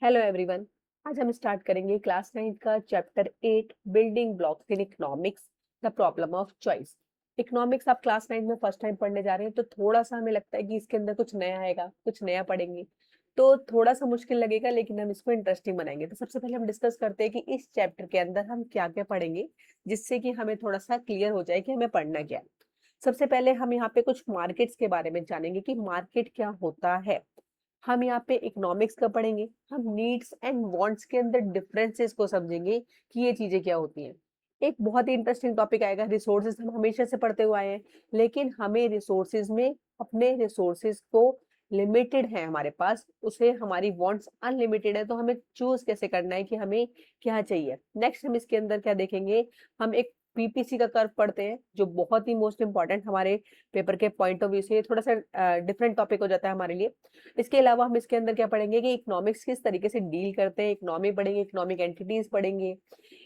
Hello everyone. आज हम start करेंगे क्लास 9 का chapter 8 building blocks in economics, the problem of choice. Economics आप क्लास 9 में फर्स्ट टाइम पढ़ने जा रहे हैं तो थोड़ा सा हमें लगता है कि इसके अंदर कुछ नया आएगा, कुछ नया पढ़ेंगे तो थोड़ा सा मुश्किल लगेगा, लेकिन हम इसको इंटरेस्टिंग बनाएंगे। तो सबसे पहले हम डिस्कस करते हैं कि इस चैप्टर के अंदर हम क्या क्या पढ़ेंगे, जिससे कि हमें थोड़ा सा क्लियर हो जाए कि हमें पढ़ना क्या है। सबसे पहले हम यहाँ पे कुछ मार्केट्स के बारे में जानेंगे कि मार्केट क्या होता है। हम यहाँ पे इकोनॉमिक्स का पढ़ेंगे, हम नीड्स एंड वांट्स के अंदर डिफरेंसेस को समझेंगे कि ये चीजें क्या होती हैं। एक बहुत ही इंटरेस्टिंग टॉपिक आएगा रिसोर्सेज। हम हमेशा से पढ़ते हुए आए हैं, लेकिन हमें रिसोर्सेज में अपने रिसोर्सेज को लिमिटेड है हमारे पास, उसे हमारी वांट्स अनलिमिटेड है, तो हमें चूज कैसे करना है कि हमें क्या चाहिए। नेक्स्ट हम इसके अंदर क्या देखेंगे, हम एक पीपीसी का कर्व पढ़ते हैं जो बहुत ही मोस्ट इंपॉर्टेंट हमारे पेपर के पॉइंट ऑफ व्यू से थोड़ा सा डिफरेंट टॉपिक हो जाता है हमारे लिए। इसके अलावा हम इसके अंदर क्या पढ़ेंगे कि इकोनॉमिक्स किस तरीके से डील करते हैं, इकोनॉमी पढ़ेंगे, इकोनॉमिक एंटिटीज पढ़ेंगे।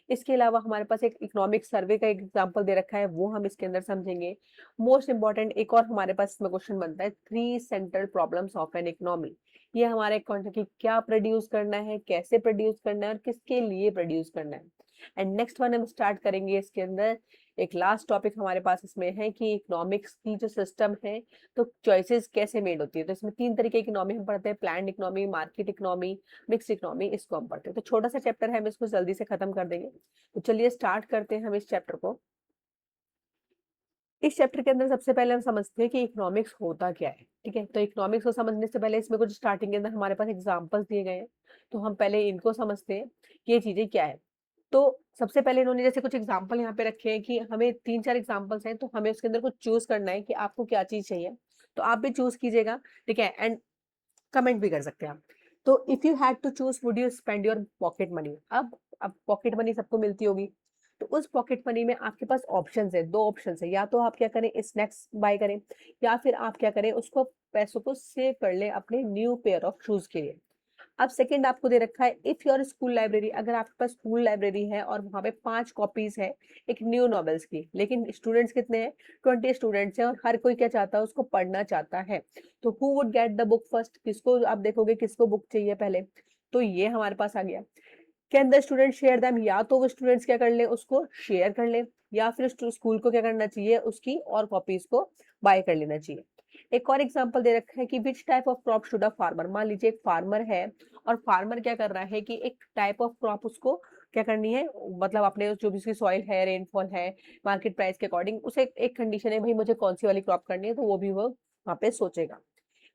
इसके अलावा हमारे पास एक इकोनॉमिक सर्वे का एग्जांपल दे रखा है, वो हम इसके अंदर समझेंगे। मोस्ट इंपॉर्टेंट एक और हमारे पास इसमें क्वेश्चन बनता है, three central problems of an economy. ये हमारे कॉन्टेक्ट की क्या प्रोड्यूस करना है, कैसे प्रोड्यूस करना है और किसके लिए प्रोड्यूस करना है। एंड नेक्स्ट वन हम स्टार्ट करेंगे इसके अंदर। एक लास्ट टॉपिक हमारे पास इसमें है कि इकोनॉमिक्स की जो सिस्टम है, तो चॉइसेस कैसे मेड होती है। तो इसमें तीन तरीके की इकोनॉमी हम पढ़ते हैं, planned economy, market economy, mix economy, इसको हम पढ़ते हैं। तो छोटा सा चैप्टर है, हम इसको जल्दी से खत्म कर देंगे। तो चलिए स्टार्ट करते हैं हम इस चैप्टर को। इस चैप्टर के अंदर सबसे पहले हम समझते हैं कि इकोनॉमिक्स होता क्या है। ठीक है, तो इकोनॉमिक्स को समझने से पहले इसमें कुछ स्टार्टिंग के अंदर हमारे पास एग्जांपल्स दिए गए हैं, तो हम पहले इनको समझते हैं कि ये चीजें क्या है। तो सबसे पहले इन्होंने जैसे कुछ एग्जांपल यहाँ पे रखे हैं कि हमें तीन चार एग्जांपल्स हैं, तो हमें उसके अंदर कुछ चूज करना है कि आपको क्या चीज चाहिए। तो आप भी चूज कीजिएगा, ठीक है, एंड कमेंट भी कर सकते हैं आप। तो if you had to choose, would you spend your pocket money. अब पॉकेट मनी सबको मिलती होगी, तो उस पॉकेट मनी में आपके पास ऑप्शंस है, दो ऑप्शंस है, या तो आप क्या करें स्नैक्स बाय करें, या फिर आप क्या करें उसको पैसों को सेव कर ले अपने न्यू पेयर ऑफ शूज के लिए। अब सेकंड आपको दे रखा है, इफ योर स्कूल लाइब्रेरी, अगर आपके पास स्कूल लाइब्रेरी है और वहां पे 5 कॉपीज है एक न्यू नॉवेल्स की, लेकिन स्टूडेंट्स कितने हैं, 20 स्टूडेंट्स हैं और हर कोई क्या चाहता है, उसको पढ़ना चाहता है। तो who would get the book first, किसको आप देखोगे किसको बुक चाहिए पहले। तो ये हमारे पास आ गया। Can the student share them, या तो वो स्टूडेंट्स क्या कर ले, उसको शेयर कर ले, या फिर स्कूल को क्या करना चाहिए, उसकी और कॉपीज को बाय कर लेना चाहिए। एक और एग्जांपल दे रखा है कि which type of crop should a farmer. मान लीजिए एक फार्मर है और फार्मर क्या कर रहा है कि एक टाइप ऑफ क्रॉप उसको क्या करनी है, मतलब अपने जो भी उसकी सॉइल है, रेनफॉल है, मार्केट प्राइस के अकॉर्डिंग उसे एक कंडीशन है भाई मुझे कौन सी वाली क्रॉप करनी है, तो वो भी वो वहां पे सोचेगा।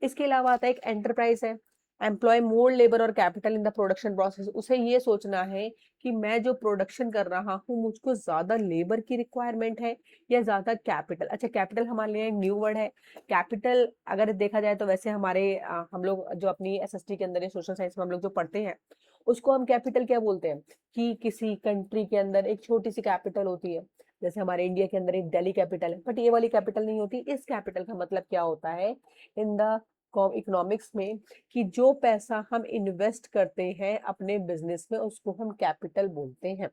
इसके अलावा आता है एक एंटरप्राइज है, एम्प्लॉय मोर लेबर और capital in the production process. उसे ये सोचना है कि मैं जो प्रोडक्शन कर रहा हूँ मुझको ज्यादा लेबर की रिक्वायरमेंट है या ज्यादा कैपिटल। अच्छा, कैपिटल हमारे लिए न्यू वर्ड है। कैपिटल अगर देखा जाए तो वैसे हमारे हम लोग जो अपनी एसएसटी के अंदर या सोशल साइंस में हम लोग जो पढ़ते हैं, उसको हम कैपिटल क्या बोलते हैं कि किसी कंट्री के अंदर एक छोटी सी कैपिटल होती है। जैसे हमारे इंडिया के अंदर एक दिल्ली कैपिटल है, बट ये वाली कैपिटल नहीं होती। इस कैपिटल का मतलब क्या होता है इन द इकोनॉमिक्स में, कि जो पैसा हम इन्वेस्ट करते हैं अपने बिजनेस में उसको हम कैपिटल बोलते हैं।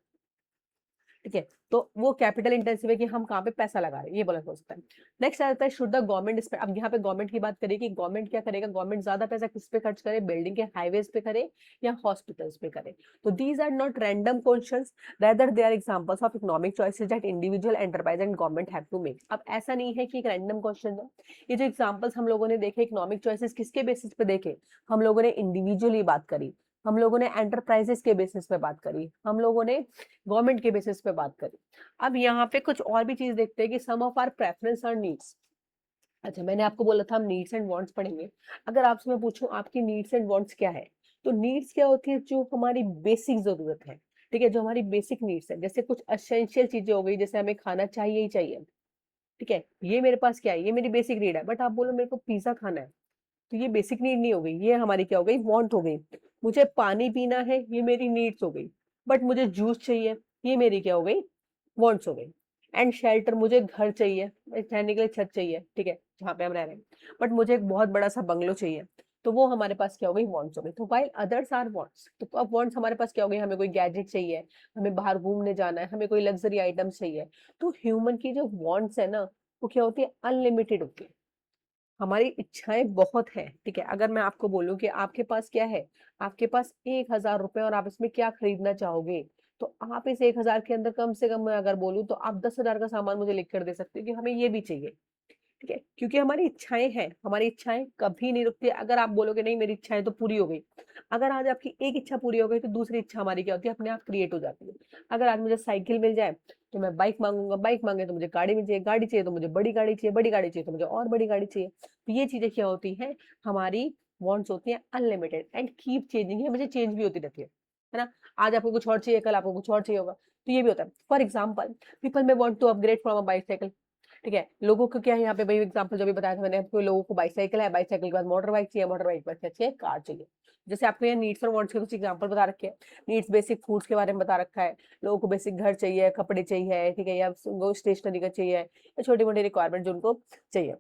ठीक है, तो वो कैपिटल इंटेंसिव है कि हम कहाँ पे पैसा लगा रहे हैं, ये बोला हो सकता है। नेक्स्ट आता है शुड द गवर्नमेंट, अब यहाँ पे गवर्नमेंट की बात करें कि गवर्नमेंट क्या करेगा, गवर्नमेंट ज्यादा पैसा किस पे खर्च करे, बिल्डिंग के हाईवेज पे करे या हॉस्पिटल्स पे करे। तो these are not random questions, rather they are examples of economic choices that individual enterprise and government have to make. अब ऐसा नहीं है कि एक रैंडम क्वेश्चन है। ये जो एग्जांपल्स हम लोगों ने देखे इकोनॉमिक चॉइसेस किसके बेसिस पे देखे, हम लोगों ने इंडिविजुअली बात करी, हम लोगों ने एंटरप्राइजेस के बेसिस पे बात करी, हम लोगों ने गवर्नमेंट के बेसिस पे बात करी। अब यहाँ पे कुछ और भी चीज देखते हैं कि सम ऑफ आर प्रेफरेंस और नीड्स। अच्छा, मैंने आपको बोला था हम नीड्स एंड वांट्स पढ़ेंगे। अगर आपसे मैं पूछूं आपकी नीड्स एंड वांट्स क्या है, तो नीड्स क्या होती है, जो हमारी बेसिक जरूरत है। ठीक है, जो हमारी बेसिक नीड्स है, जैसे कुछ एसेंशियल चीजें हो गई, जैसे हमें खाना चाहिए ही चाहिए। ठीक है, ये मेरे पास क्या है, ये मेरी बेसिक नीड है। बट आप बोलो मेरे को पिज्जा खाना है, तो ये बेसिक नीड नहीं हो गई, ये हमारी क्या हो गई, वांट हो गई। मुझे पानी पीना है, ये मेरी नीड्स हो गई। बट मुझे जूस चाहिए, ये मेरी क्या हो गई, वांट्स हो गई। एंड शेल्टर, मुझे घर चाहिए, रहने के लिए छत चाहिए, ठीक है, जहाँ पे हम रह रहे हैं। बट मुझे एक बहुत बड़ा सा बंगलो चाहिए, तो वो हमारे पास क्या हो गई, वांट्स हो गई। तो वाइल अदर्स आर वांट्स, तो अब वांट्स हमारे पास क्या हो गई, हमें कोई गैजेट चाहिए, हमें बाहर घूमने जाना है, हमें कोई लग्जरी आइटम चाहिए। तो ह्यूमन की जो वांट्स है ना, वो क्या होती है, अनलिमिटेड होती है। हमारी इच्छाएं बहुत है, ठीक है। अगर मैं आपको बोलूं कि आपके पास क्या है, आपके पास 1,000 रुपए और आप इसमें क्या खरीदना चाहोगे, तो आप इस 1,000 के अंदर कम से कम मैं अगर बोलूं तो आप 10,000 का सामान मुझे लिख कर दे सकते हो कि हमें ये भी चाहिए, ठीक है। क्योंकि हमारी इच्छाएं हैं, हमारी इच्छाएं कभी नहीं रुकती। अगर आप बोलोगे नहीं मेरी इच्छाएं तो पूरी हो गई, अगर आज आपकी एक इच्छा पूरी हो गई तो दूसरी इच्छा हमारी क्या होती है, अपने आप क्रिएट हो जाती है। अगर आज मुझे साइकिल मिल जाए तो मैं बाइक मांगूंगा, बाइक मांगे तो मुझे गाड़ी मिल जाए, गाड़ी चाहिए तो मुझे बड़ी गाड़ी चाहिए, बड़ी गाड़ी चाहिए तो मुझे और बड़ी गाड़ी चाहिए। तो ये चीजें क्या होती है, हमारी वांट्स होती है अनलिमिटेड एंड कीप चेंजिंग, है मुझे चेंज भी होती रहती है ना। आज आपको कुछ और चाहिए, कल आपको कुछ और चाहिए होगा, तो ये भी होता है। For example, people may want to upgrade from a bicycle, ठीक है। लोगों को क्या है, यहाँ पे वही एग्जांपल जो भी बताया था मैंने आपको, लोगों को बाइसाइकिल है, बाइसाइकिल के बाद मोटर बाइक चाहिए, मोटर बाइक पर क्या चाहिए, कार चाहिए। जैसे आपको यहाँ नीड्स और वांट्स के कुछ एग्जांपल बता रखे हैं। नीड्स बेसिक फूड्स के बारे में बता रखा है, लोगों को बेसिक घर चाहिए, कपड़े चाहिए, ठीक है, या उनको स्टेशनरी का चाहिए, या छोटी मोटी रिक्वायरमेंट जो उनको चाहिए।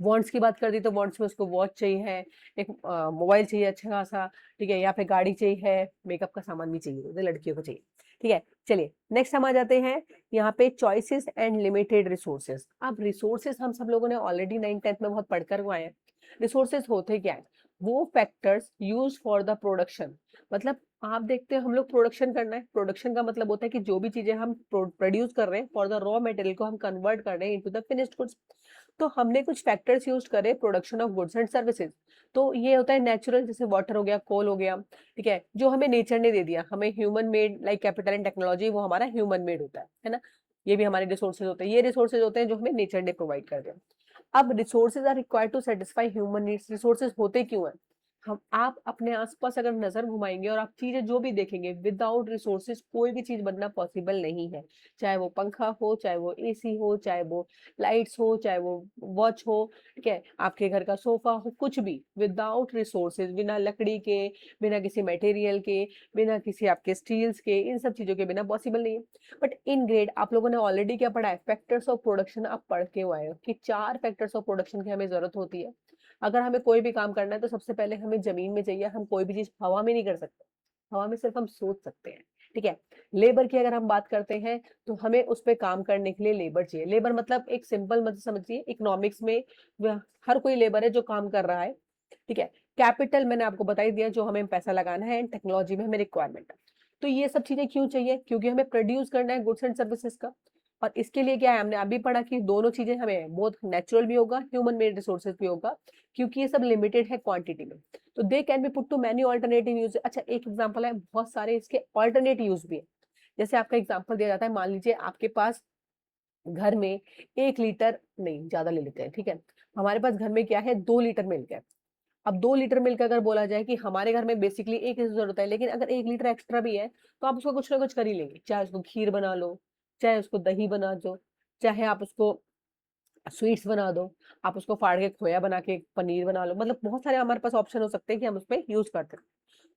वांट्स की बात कर दी तो वांट्स में उसको वॉच चाहिए है, एक मोबाइल चाहिए अच्छा खासा, ठीक है, या फिर गाड़ी चाहिए है, मेकअप का सामान भी चाहिए, जो लड़कियों को चाहिए, ठीक है। चलिए नेक्स्ट हम आ जाते हैं यहाँ पे चॉइसेस एंड लिमिटेड रिसोर्सेज। अब रिसोर्सेज हम सब लोगों ने ऑलरेडी 9th-10th में बहुत पढ़कर आए हैं। रिसोर्सेज होते क्या है, वो factors use for the production, मतलब आप देखते हैं हम लोग प्रोडक्शन करना है, प्रोडक्शन का मतलब होता है कि जो भी चीजें हम प्रोड्यूस कर रहे हैं फॉर द रॉ मटेरियल को हम कन्वर्ट कर रहे हैं इनटू द फिनिश्ड गुड्स। तो हमने कुछ फैक्टर्स यूज करे production of goods and services. तो ये होता है नेचुरल, जैसे वाटर हो गया, कोल हो गया, ठीक है, जो हमें नेचर ने दे दिया। हमें human made like capital and technology, वो हमारा ह्यूमन मेड होता है ना। ये भी हमारे रिसोर्सेज होते हैं, ये रिसोर्सेज होते हैं जो हमें नेचर ने प्रोवाइड कर दिया। अब resources are required to satisfy human needs. Resources होते क्यों हैं, हम आप अपने आसपास अगर नजर घुमाएंगे और आप चीजें जो भी देखेंगे, विदाउट रिसोर्सेज कोई भी चीज बनना पॉसिबल नहीं है। चाहे वो पंखा हो, चाहे वो एसी हो, चाहे वो लाइट्स हो, चाहे वो वॉच हो, ठीक है, आपके घर का सोफा हो, कुछ भी विदाउट रिसोर्सेज, बिना लकड़ी के, बिना किसी मटेरियल के, बिना किसी आपके स्टील्स के, इन सब चीजों के बिना पॉसिबल नहीं है। बट इन ग्रेड आप लोगों ने ऑलरेडी क्या पढ़ा है, फैक्टर्स ऑफ प्रोडक्शन आप पढ़ के आए हो कि 4 फैक्टर्स ऑफ प्रोडक्शन की हमें जरूरत होती है। अगर हमें कोई भी काम करना है तो सबसे पहले हमें जमीन में चाहिए, हम कोई भी चीज हवा में नहीं कर सकते, हवा में सिर्फ हम सोच सकते हैं, ठीक है। लेबर की अगर हम बात करते हैं तो हमें उस पे काम करने के लिए लेबर चाहिए। लेबर मतलब एक सिंपल मतलब समझिए, इकोनॉमिक्स में हर कोई लेबर है जो काम कर रहा है, ठीक है। कैपिटल मैंने आपको बता ही दिया, जो हमें पैसा लगाना है, एंड टेक्नोलॉजी में हमें रिक्वायरमेंट है। तो ये सब चीजें क्यों चाहिए, क्योंकि हमें प्रोड्यूस करना है गुड्स एंड सर्विसेज का। और इसके लिए क्या है, हमने अभी पढ़ा कि दोनों चीजें हमें बहुत नेचुरल भी होगा, ह्यूमन मेड रिसोर्सेज भी होगा, क्योंकि ये सब लिमिटेड है क्वांटिटी में। तो they can be put to many alternative use. अच्छा एक एग्जांपल है, बहुत सारे इसके ऑल्टरनेट यूज भी है। जैसे आपका एग्जांपल दिया जाता है, मान लीजिए आपके पास घर में 1 लीटर, नहीं ज्यादा ले लेते हैं, ठीक है, हमारे पास घर में क्या है, 2 लीटर मिल्क है। अब 2 लीटर मिल्क अगर बोला जाए कि हमारे घर में बेसिकली एक ही जरूरत है, लेकिन अगर 1 लीटर एक्स्ट्रा भी है तो आप उसको कुछ ना कुछ कर ही लेंगे, चाहे उसको खीर बना लो, चाहे उसको दही बना दो, चाहे आप उसको स्वीट्स बना दो, आप उसको फाड़ के खोया बना के पनीर बना लो, मतलब बहुत सारे हमारे पास ऑप्शन हो सकते हैं कि हम उस पर यूज करते हैं।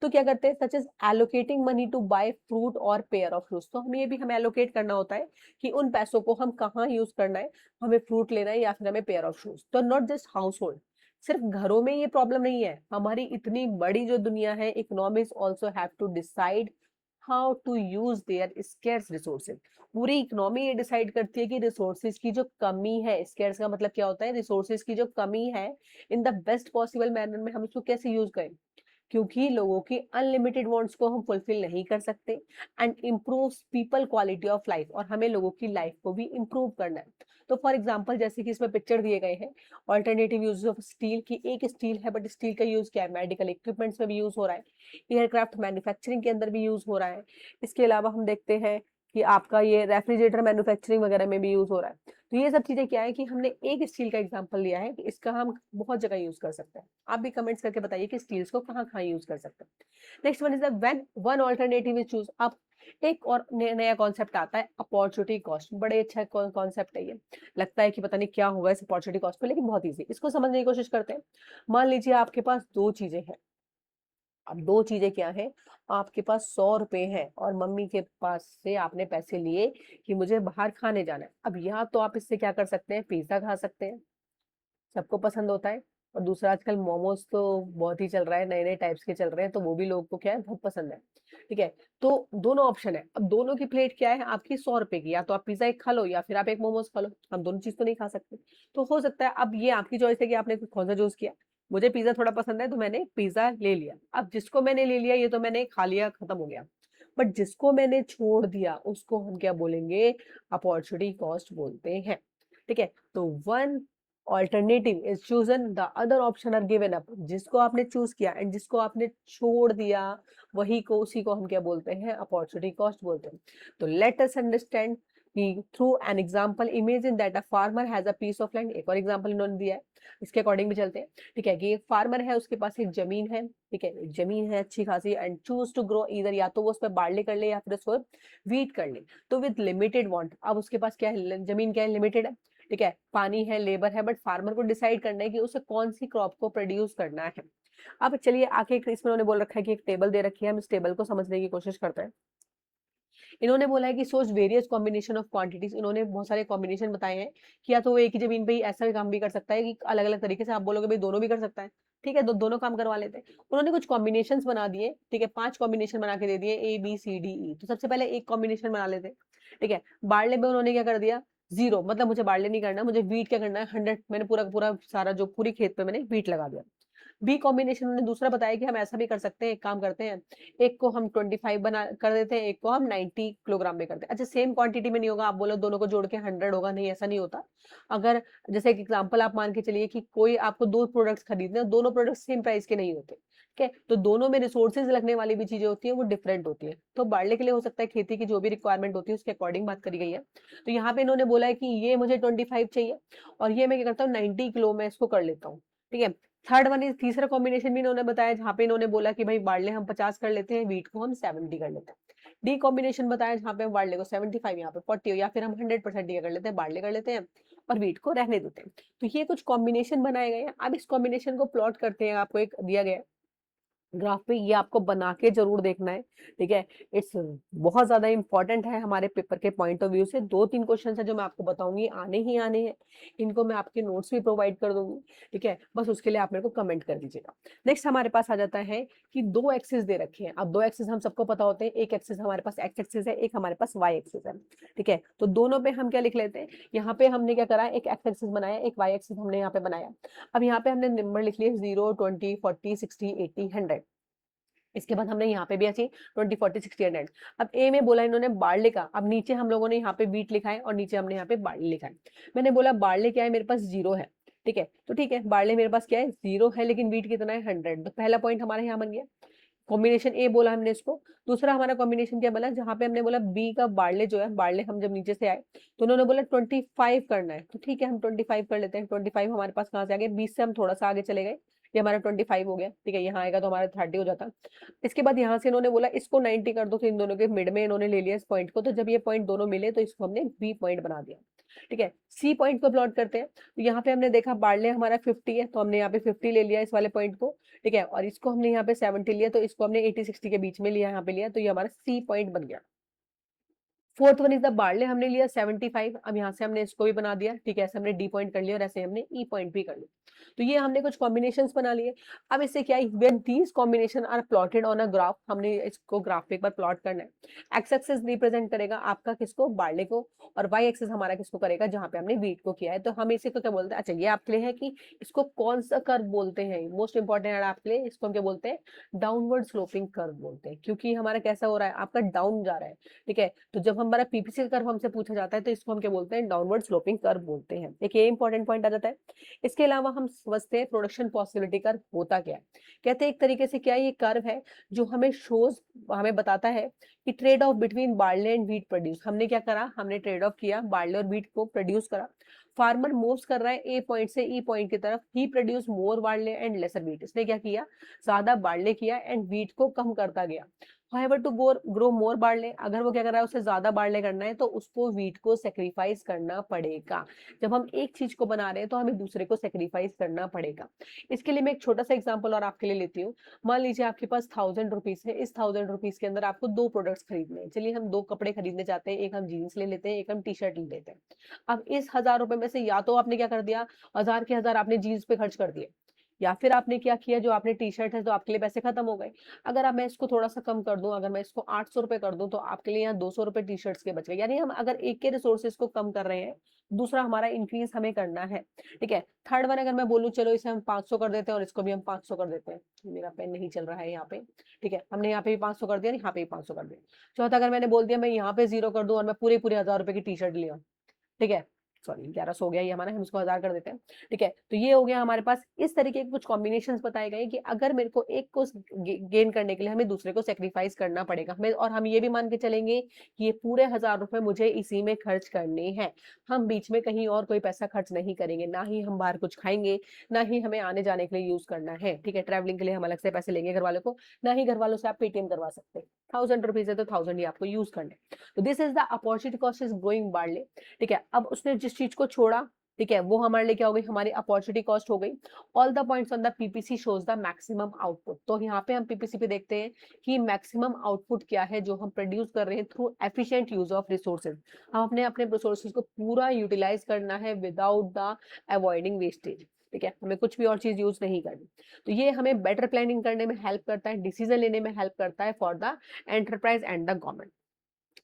तो क्या करते हैं, such as allocating money to buy fruit और पेयर ऑफ फ्रूट्स। तो हमें ये भी हमें एलोकेट करना होता है कि उन पैसों को हम कहाँ यूज करना है, हमें फ्रूट लेना है या फिर हमें पेयर ऑफ शूज। तो नॉट जस्ट हाउस होल्ड, सिर्फ घरों में ये प्रॉब्लम नहीं है, हमारी इतनी बड़ी जो दुनिया है, economics also have to decide how to use their scarce resources. पूरी इकोनॉमी ये डिसाइड करती है कि रिसोर्सेज की जो कमी है, स्केर्स का मतलब क्या होता है, रिसोर्सेज की जो कमी है, in the best possible manner में हम उसको कैसे यूज करें। क्योंकि लोगों की अनलिमिटेड वांट्स को हम फुलफिल नहीं कर सकते, and improve people quality of life, और हमें लोगों की लाइफ को भी इम्प्रूव करना है। तो फॉर एग्जांपल जैसे कि इसमें पिक्चर दिए गए हैं, ऑल्टरनेटिव यूज ऑफ स्टील की, एक स्टील है बट स्टील का यूज क्या है, मेडिकल इक्विपमेंट्स में भी यूज हो रहा है, एयरक्राफ्ट मैन्युफैक्चरिंग के अंदर भी यूज हो रहा है। इसके अलावा हम देखते हैं कि आपका ये रेफ्रिजरेटर मैन्युफैक्चरिंग वगैरह में भी यूज हो रहा है। तो ये सब चीजें क्या है कि हमने एक स्टील का एग्जांपल लिया है कि इसका हम बहुत जगह यूज कर सकते हैं। आप भी कमेंट्स करके बताइए कि स्टील्स को कहाँ कहाँ यूज कर सकते हैं। Next one is the when one alternative is choose. अब एक और नया कॉन्सेप्ट आता है, अपॉर्चुनिटी कॉस्ट। बड़े अच्छा कॉन्सेप्ट है ये, लगता है कि पता नहीं क्या होगा इस अपॉर्चुनिटी कॉस्ट पे, लेकिन बहुत ईजी, इसको समझने की कोशिश करते हैं। मान लीजिए आपके पास 2 चीजें हैं। अब 2 चीजें क्या है, आपके पास 100 रुपए है और मम्मी के पास से आपने पैसे लिए कि मुझे बाहर खाने जाना है। अब या तो आप इससे क्या कर सकते हैं, पिज्जा खा सकते हैं, सबको पसंद होता है, और दूसरा आजकल मोमोज तो बहुत ही चल रहा है, नए नए टाइप्स के चल रहे हैं, तो वो भी लोगों को क्या है बहुत पसंद है। ठीक है, तो दोनों ऑप्शन है। अब दोनों की प्लेट क्या है आपकी 100 रुपए की, या तो आप पिज्जा एक खा लो या फिर आप एक मोमोज खा लो, हम दोनों चीज तो नहीं खा सकते। तो हो सकता है अब ये आपकी चॉइस है कि आपने कौन सा चूज किया। मुझे पिज्जा थोड़ा पसंद है तो मैंने पिज्जा ले लिया। अब जिसको मैंने ले लिया ये तो मैंने खा लिया, खत्म हो गया। बट जिसको मैंने छोड़ दिया उसको हम क्या बोलेंगे, अपॉर्चुनिटी कॉस्ट बोलते हैं। ठीक है, तो one alternative is chosen, the other option are given up. जिसको आपने चूज किया एंड जिसको आपने छोड़ दिया वही को, उसी को हम क्या बोलते हैं, अपॉर्चुनिटी कॉस्ट बोलते हैं। तो लेट अस अंडरस्टैंड कि through an example, imagine that a farmer has a piece of land. एक और एग्जाम्पल इन्होंने दिया है, इसके अकॉर्डिंग भी चलते हैं। ठीक है, कि एक फार्मर है, उसके पास एक जमीन है। ठीक है, एक जमीन है अच्छी खासी, and choose to grow either, या तो वो उस पर बार्ले कर ले या फिर उसको वीट कर ले। तो विद लिमिटेड वांट, अब उसके पास क्या है, जमीन क्या है, लिमिटेड है। ठीक है, पानी है, लेबर है, बट फार्मर को डिसाइड करना है कि उसे कौन सी क्रॉप को प्रोड्यूस करना है। अब चलिए आके इसमें उन्होंने बोल रखा है कि एक टेबल दे रखी है, हम इस टेबल को समझने की कोशिश करते हैं। इन्होंने बोला है कि सोच वेरियस कॉम्बिनेशन ऑफ क्वांटिटीज। इन्होंने बहुत सारे कॉम्बिनेशन बताए हैं कि या तो वो एक ही जमीन पे ही ऐसा भी काम भी कर सकता है कि अलग अलग तरीके से, आप बोलोगे भाई दोनों भी कर सकता है। ठीक है, दोनों काम करवा लेते हैं। उन्होंने कुछ कॉम्बिनेशन बना दिए। ठीक है, 5 कॉम्बिनेशन बना के दे दिए, ABCDE। तो सबसे पहले एक कॉम्बिनेशन बना लेते हैं। ठीक है, बार्ले में उन्होंने क्या कर दिया, 0, मतलब मुझे बार्ले नहीं करना, मुझे वीट क्या करना है, 100। मैंने पूरा पूरा सारा जो पूरी खेत पे मैंने वीट लगा दिया। बी कॉम्बिनेशन उन्होंने दूसरा बताया कि हम ऐसा भी कर सकते हैं, एक काम करते हैं, एक को हम 25 बना कर देते हैं, एक को हम 90 किलोग्राम में करते हैं। अच्छा, सेम क्वांटिटी में नहीं होगा, आप बोलो दोनों को जोड़ के 100 होगा, नहीं ऐसा नहीं होता। अगर जैसे एक एग्जांपल आप मान के चलिए कि कोई आपको 2 प्रोडक्ट्स खरीदने हैं, दोनों प्रोडक्ट्स सेम प्राइस के नहीं होते। ठीक है, तो दोनों में रिसोर्सेज लगने वाली भी चीजें होती है वो डिफरेंट होती है। तो बाढ़ले के लिए हो सकता है खेती की जो भी रिक्वायरमेंट होती है उसके अकॉर्डिंग बात करी गई है। तो यहाँ पे इन्होंने बोला है कि ये मुझे 25 चाहिए और ये मैं क्या करता हूँ 90 किलो में इसको कर लेता हूँ। ठीक है, थर्ड वन इज, तीसरा कॉम्बिनेशन भी इन्होंने बताया जहाँ पे इन्होंने बोला कि भाई बार्ले हम 50 कर लेते हैं, वीट को हम 70 कर लेते हैं। डी कॉम्बिनेशन बताया जहाँ पे हम बार्ले को 75, यहाँ पे 40, या फिर हम 100% ये कर लेते हैं, बार्ले कर लेते हैं और वीट को रहने देते हैं। तो ये कुछ कॉम्बिनेशन बनाए गए हैं। अब इस कॉम्बिनेशन को प्लॉट करते हैं, आपको एक दिया गया है ग्राफ पे, ये आपको बना के जरूर देखना है। ठीक है, इट्स बहुत ज्यादा इंपॉर्टेंट है हमारे पेपर के पॉइंट ऑफ व्यू से। 2-3 क्वेश्चन है जो मैं आपको बताऊंगी, आने ही आने हैं। इनको मैं आपके नोट्स भी प्रोवाइड कर दूंगी। ठीक है, बस उसके लिए आप मेरे को कमेंट कर दीजिएगा। नेक्स्ट हमारे पास आ जाता है कि 2 एक्सिस दे रखे हैं। अब 2 एक्सिस हम सबको पता होते हैं, एक एक्सिस हमारे पास एक्स एक्सिस है, एक हमारे पास वाई एक्सिस है। ठीक है, तो दोनों पे हम क्या लिख लेते हैं, यहाँ पे हमने क्या करा, एक एक्स एक्सिस बनाया, एक वाई एक्सिस हमने यहाँ पे बनाया। अब यहाँ पे हमने नंबर लिख लिए 0, 20, 40, 60, 80, 100। इसके बाद हमने यहाँ पे भी ऐसे 20, 40, 60, 100। अब ए में बोला इन्होंने बार्ले का, अब नीचे हम लोगों ने यहाँ पे वीट लिखा है और नीचे हमने यहाँ पे बार्ले लिखा है। मैंने बोला बार्ले क्या है, मेरे पास 0 है। ठीक है, तो ठीक है, बार्ले मेरे पास क्या है, 0 है, लेकिन वीट कितना है, 100। तो पहला पॉइंट हमारे यहाँ बन गया, कॉम्बिनेशन ए बोला हमने इसको। दूसरा हमारा कॉम्बिनेशन क्या बोला, जहाँ पे हमने बोला बी का बार्ले जो है, बार्ले हम जब नीचे से आए तो उन्होंने बोला 25 करना है। तो ठीक है, हम 25 कर लेते हैं। 25 हमारे पास कहाँ से आ गए, 20 से हम थोड़ा सा आगे चले गए, ये हमारा 25 हो गया। ठीक है, यहाँ आएगा तो हमारा 30 हो जाता। इसके बाद यहाँ से इन्होंने बोला इसको 90 कर दो, तो इन दोनों के मिड में इन्होंने ले लिया इस पॉइंट को। तो जब ये पॉइंट दोनों मिले तो इसको हमने बी पॉइंट बना दिया। ठीक है, सी पॉइंट को प्लॉट करते हैं। तो यहाँ पे हमने देखा बार्ले हमारा 50 है, तो हमने यहाँ पे 50 ले लिया इस वाले पॉइंट को। ठीक है, और इसको हमने यहाँ पे 70 लिया, तो इसको हमने 80-60 के बीच में लिया, यहाँ पे लिया, तो ये हमारा सी पॉइंट बन गया। Fourth one is the barley, हमने लिया 75। अब यहाँ से हमने इसको भी बना दिया। ठीक है, ऐसे हमने डी पॉइंट कर लिया और ऐसे हमने ई पॉइंट भी कर लिया। तो ये हमने कुछ कॉम्बिनेशंस बना लिए। अब इससे क्या है, when these combination are plotted on a graph, हमने इसको ग्राफ पे एक बार प्लॉट करना है। एक्स एक्सिस रिप्रेजेंट करेगा आपका किसको, बार्ले को, और वाई एक्सिस हमारा किसको करेगा, जहां पे हमने वीट को किया है। तो हम इसी को क्या बोलते हैं, अच्छा ये आपके लिए है कि इसको कौन सा कर्व बोलते हैं, मोस्ट इंपॉर्टेंट है आपके लिए, इसको हम क्या बोलते हैं, डाउनवर्ड स्लोपिंग कर्व बोलते हैं, क्योंकि हमारा कैसा हो रहा है, आपका डाउन जा रहा है। ठीक है, तो जब हमारा पीपीसी कर्व हमसे पूछा जाता है तो इसको हम क्या बोलते हैं, डाउनवर्ड स्लोपिंग कर्व बोलते हैं। एक ये इंपॉर्टेंट पॉइंट आ जाता है। इसके अलावा हम समझते हैं प्रोडक्शन पॉसिबिलिटी कर्व होता क्या है। कहते हैं एक तरीके से क्या ये कर्व है जो हमें शोज, हमें बताता है कि trade off between barley and wheat produce. हमने क्या करा, हमने ट्रेड ऑफ किया, बार्ले और व्हीट को प्रोड्यूस करा। फार्मर मूव्स कर रहा है ए पॉइंट से ई पॉइंट की तरफ, he produce more barley and lesser wheat. इसने क्या किया, ज्यादा बार्ले किया एंड व्हीट को कम करता गया। However, to grow more barley, अगर वो क्या कर रहा है, उसे ज्यादा बार्ले करना है तो उसको वीट को सेक्रीफाइस करना पड़ेगा। जब हम एक चीज को बना रहे हैं तो हमें दूसरे को सेक्रीफाइस करना पड़ेगा। इसके लिए मैं एक छोटा सा एग्जांपल और आपके लिए लेती हूँ। मान लीजिए आपके पास 1000 रुपीज है, इस 1000 रुपीज के अंदर आपको 2 प्रोडक्ट्स खरीदने हैं। चलिए हम 2 कपड़े खरीदने चाहते हैं, एक हम जीन्स ले लेते हैं, एक हम टी शर्ट ले लेते हैं। अब इस 1000 रुपए में से या तो आपने क्या कर दिया, 1000 के 1000 आपने जीन्स पे खर्च कर दिए। या फिर आपने क्या किया, जो आपने टी शर्ट है तो आपके लिए पैसे खत्म हो गए। अगर अब मैं इसको थोड़ा सा कम कर दूं, अगर मैं इसको 800 रुपए कर दूं, तो आपके लिए यहाँ 200 रुपए टी शर्ट्स के बच गए। यानी हम अगर एक के रिसोर्सेज को कम कर रहे हैं, दूसरा हमारा इंक्रीज हमें करना है। ठीक है, थर्ड वन अगर मैं बोलूँ, चलो इसे हम 500 कर देते हैं और इसको भी हम 500 कर देते हैं। मेरा पेन नहीं चल रहा है यहाँ पे। ठीक है, हमने यहाँ पे भी 500 कर दिया, यहाँ पे भी 500 कर दिया। चौथा अगर मैंने बोल दिया मैं यहाँ पे 0 कर दूं और मैं पूरे पूरे 1000 रुपए की टी शर्ट लिया। ठीक है, सॉरी 1100 हो गया ये हमारा, हम इसको 1000 कर देते हैं। ठीक है, तो ये हो गया हमारे पास। इस तरीके के कुछ कॉम्बिनेशंस बताए गए कि अगर मेरे को एक को गेन करने के लिए हमें दूसरे को सेक्रीफाइस करना पड़ेगा हमें, और हम ये भी मान के चलेंगे कि ये पूरे 1000 रुपए मुझे इसी में खर्च करने हैं। हम बीच में कहीं और कोई पैसा खर्च नहीं करेंगे, ना ही हम बाहर कुछ खाएंगे, ना ही हमें आने जाने के लिए यूज करना है। ठीक है, ट्रैवलिंग के लिए हम अलग से पैसे लेंगे घर वालों को, ना ही घर वालों से आप पेटीएम करवा सकते हैं। 1000 रुपीज है तो 1000 ही आपको यूज करने। तो this is the opportunity cost is growing badly. ठीक है, अब उसने जिस चीज को छोड़ा, ठीक है, वो हमारे लिए क्या हो गई, हमारी अपॉर्चुनिटी कॉस्ट हो गई। All the points on the PPC shows the maximum output. तो यहाँ पे हम पीपीसी पे देखते हैं कि मैक्सिमम आउटपुट क्या है जो हम प्रोड्यूस कर रहे हैं through efficient use of resources. हम अपने अपने रिसोर्सेज को पूरा यूटिलाइज करना है विदाउट द अवॉइडिंग वेस्टेज। ठीक है, हमें कुछ भी और चीज यूज नहीं करनी। तो ये हमें बेटर प्लानिंग करने में हेल्प करता है, डिसीजन लेने में हेल्प करता है for the enterprise and the government.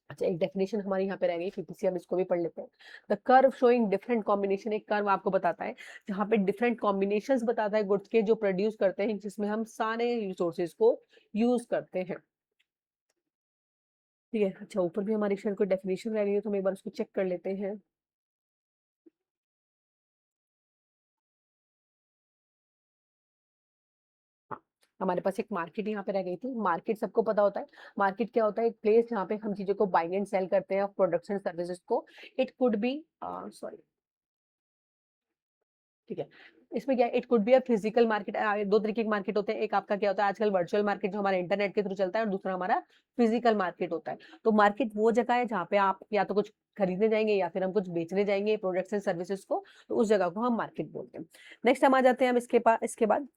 अच्छा, एक डेफिनेशन हमारी यहाँ पे रह गई पीपीसी, हम इसको भी पढ़ लेते हैं। The curve showing different combination, एक कर्व आपको बताता है जहाँ पे डिफरेंट कॉम्बिनेशंस बताता है गुड्स के जो प्रोड्यूस करते हैं, जिसमें हम सारे रिसोर्सेज को यूज करते हैं। ठीक है, अच्छा ऊपर भी हमारी शायद कोई डेफिनेशन रह गई है तो हम एक बार उसको चेक कर लेते हैं। हाँ, हमारे पास एक मार्केट यहाँ पे रह गई थी। मार्केट सबको पता होता है, मार्केट क्या होता है, एक प्लेस जहाँ पे हम चीजों को बाइंग एंड सेल करते हैं, प्रोडक्ट्स एंड सर्विसेज को। इट कुड बी सॉरी, ठीक है, इसमें क्या, it could be a physical market. दो तरीके के मार्केट होते हैं, एक आपका क्या होता है आजकल वर्चुअल मार्केट जो हमारे इंटरनेट के थ्रू चलता है, और दूसरा हमारा फिजिकल मार्केट होता है। तो मार्केट वो जगह है जहाँ पे आप या तो कुछ खरीदने जाएंगे या फिर हम कुछ बेचने जाएंगे प्रोडक्ट्स एंड सर्विसेज को, तो उस जगह को हम मार्केट बोलते हैं। नेक्स्ट हम आ जाते हैं हम इसके बाद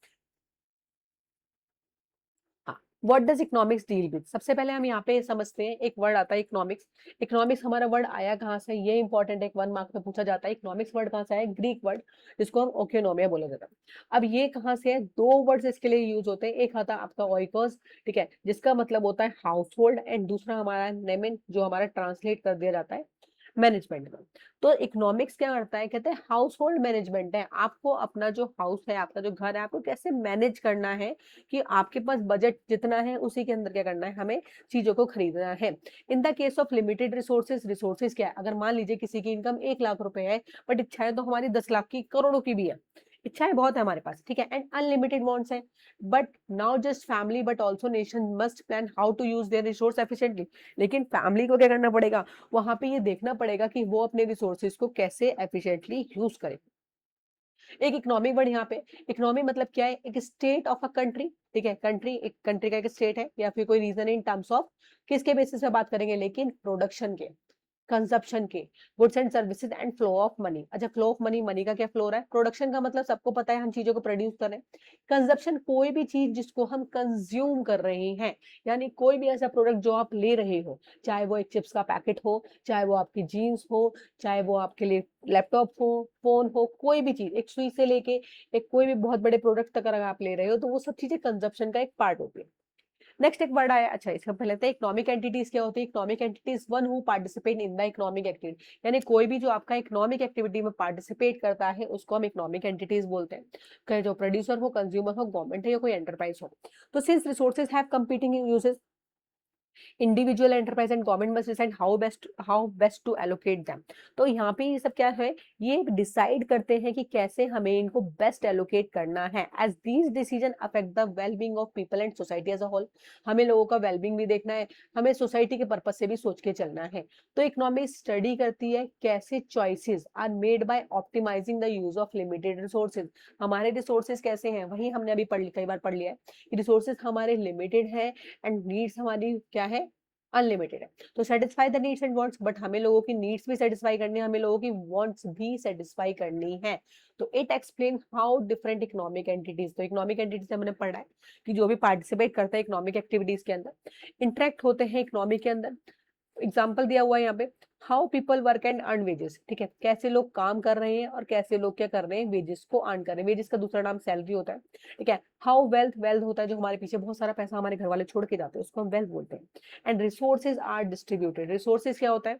हाँ, what does economics deal with. सबसे पहले हम यहाँ पे समझते हैं, एक वर्ड आता है इकोनॉमिक्स। इकोनॉमिक्स हमारा वर्ड आया कहाँ से, ये इंपॉर्टेंट है, 1 मार्क में पूछा जाता है। इकोनॉमिक्स वर्ड कहाँ से आया, ग्रीक वर्ड जिसको हम ओकेनोमिया बोला जाता है। अब ये कहाँ से है, दो वर्ड्स इसके लिए यूज होते हैं। एक आता है आपका ओइकोस, ठीक है, जिसका मतलब होता है हाउस होल्ड, एंड दूसरा हमारा नेमेन जो हमारा ट्रांसलेट कर दिया जाता है मैनेजमेंट में। तो इकोनॉमिक्स क्या करता है, कहते हैं हाउस होल्ड मैनेजमेंट है। आपको अपना जो हाउस है, आपका जो घर है, आपको कैसे मैनेज करना है, कि आपके पास बजट जितना है उसी के अंदर क्या करना है, हमें चीजों को खरीदना है। In the case of limited resources, resources क्या है, अगर मान लीजिए किसी की इनकम 1 लाख रुपए है, बट इच्छाएं तो हमारी 10 लाख की, करोड़ों की भी है, इच्छाएं बहुत है हमारे पास, ठीक है, एंड अनलिमिटेड वांट्स है। But now just family but also nation must plan how to use their resource efficiently. लेकिन फैमिली को क्या करना पड़ेगा, वहां पे ये देखना पड़ेगा कि वो अपने रिसोर्सेज को कैसे एफिशिएंटली यूज करे। एक इकोनॉमिक वर्ड यहाँ पे, इकोनॉमी मतलब क्या है, एक स्टेट ऑफ अ कंट्री। ठीक है, कंट्री, एक कंट्री का एक स्टेट है, या फिर कोई रीजन इन टर्म्स ऑफ, किसके बेसिस पे बात करेंगे, लेकिन प्रोडक्शन के, कंजप्शन के, goods and services and flow of money. अच्छा, फ्लो ऑफ मनी, मनी का क्या फ्लो रहा है, प्रोडक्शन का मतलब सबको पता है हम चीजों को प्रोड्यूस कर रहे हैं। कंजप्शन, कोई भी चीज जिसको हम कंज्यूम कर रहे हैं, यानी कोई भी ऐसा प्रोडक्ट जो आप ले रहे हो, चाहे वो एक चिप्स का पैकेट हो, चाहे वो आपकी जीन्स हो, चाहे वो आपके लिए लैपटॉप हो, फोन हो, कोई भी चीज, एक सुई से लेके एक कोई भी बहुत बड़े प्रोडक्ट तक अगर आप ले रहे हो, तो वो सब चीजें कंजप्शन का एक पार्ट होती है। नेक्स्ट एक वर्ड आया, अच्छा इसका पहले तो इकोनॉमिक एंटिटीज क्या होती है। Economic entities one who participate in the economic activity, यानी कोई भी जो आपका इकोनॉमिक एक्टिविटी में पार्टिसिपेट करता है उसको हम इकोनॉमिक एंटिटीज बोलते हैं। चाहे जो प्रोड्यूसर हो, कंज्यूमर हो, गवर्नमेंट है या कोई एंटरप्राइज हो। तो since resources have competing uses, individual enterprise and government must decide how best to allocate them. तो यहाँ पे ये सब क्या है, ये डिसाइड करते हैं कि कैसे हमें इनको बेस्ट एलोकेट करना है, as these decision affect the wellbeing of people and society as a whole. हमें लोगों का वेलबींग भी देखना है, हमें सोसाइटी के पर्पज से भी सोच के चलना है। तो इकोनॉमी स्टडी करती है कैसे choices are made by optimising the use of limited resources. हमारे रिसोर्सेज कैसे हैं, वही हमने अभी कई बार पढ़ लिया है कि रिसोर्सेज हमारे लिमिटेड है एंड नीड्स हमारी क्या है, अनलिमिटेड है। तो satisfy the needs and wants, but हमें लोगों की नीड्स भी सेटिस्फाई करनी है, हमें लोगों की वांट्स भी सेटिस्फाई करनी है। तो it explain how different economic entities, तो इकोनॉमिक एंटिटीज हमने पढ़ा है कि जो भी पार्टिसिपेट करते हैं इकोनॉमिक एक्टिविटीज के अंदर, इंटरेक्ट होते हैं इकोनॉमी के अंदर। एग्जाम्पल दिया हुआ है यहाँ पे, how people work and earn wages, ठीक है, कैसे लोग काम कर रहे हैं और कैसे लोग क्या कर रहे हैं, वेजेस को अर्न कर रहे हैं। वेजेस का दूसरा नाम सैलरी होता है, ठीक है। हाउ वेल्थ, वेल्थ होता है जो हमारे पीछे बहुत सारा पैसा हमारे घर वाले छोड़ के जाते हैं, उसको हम वेल्थ बोलते हैं। And resources are distributed, resources क्या होता है,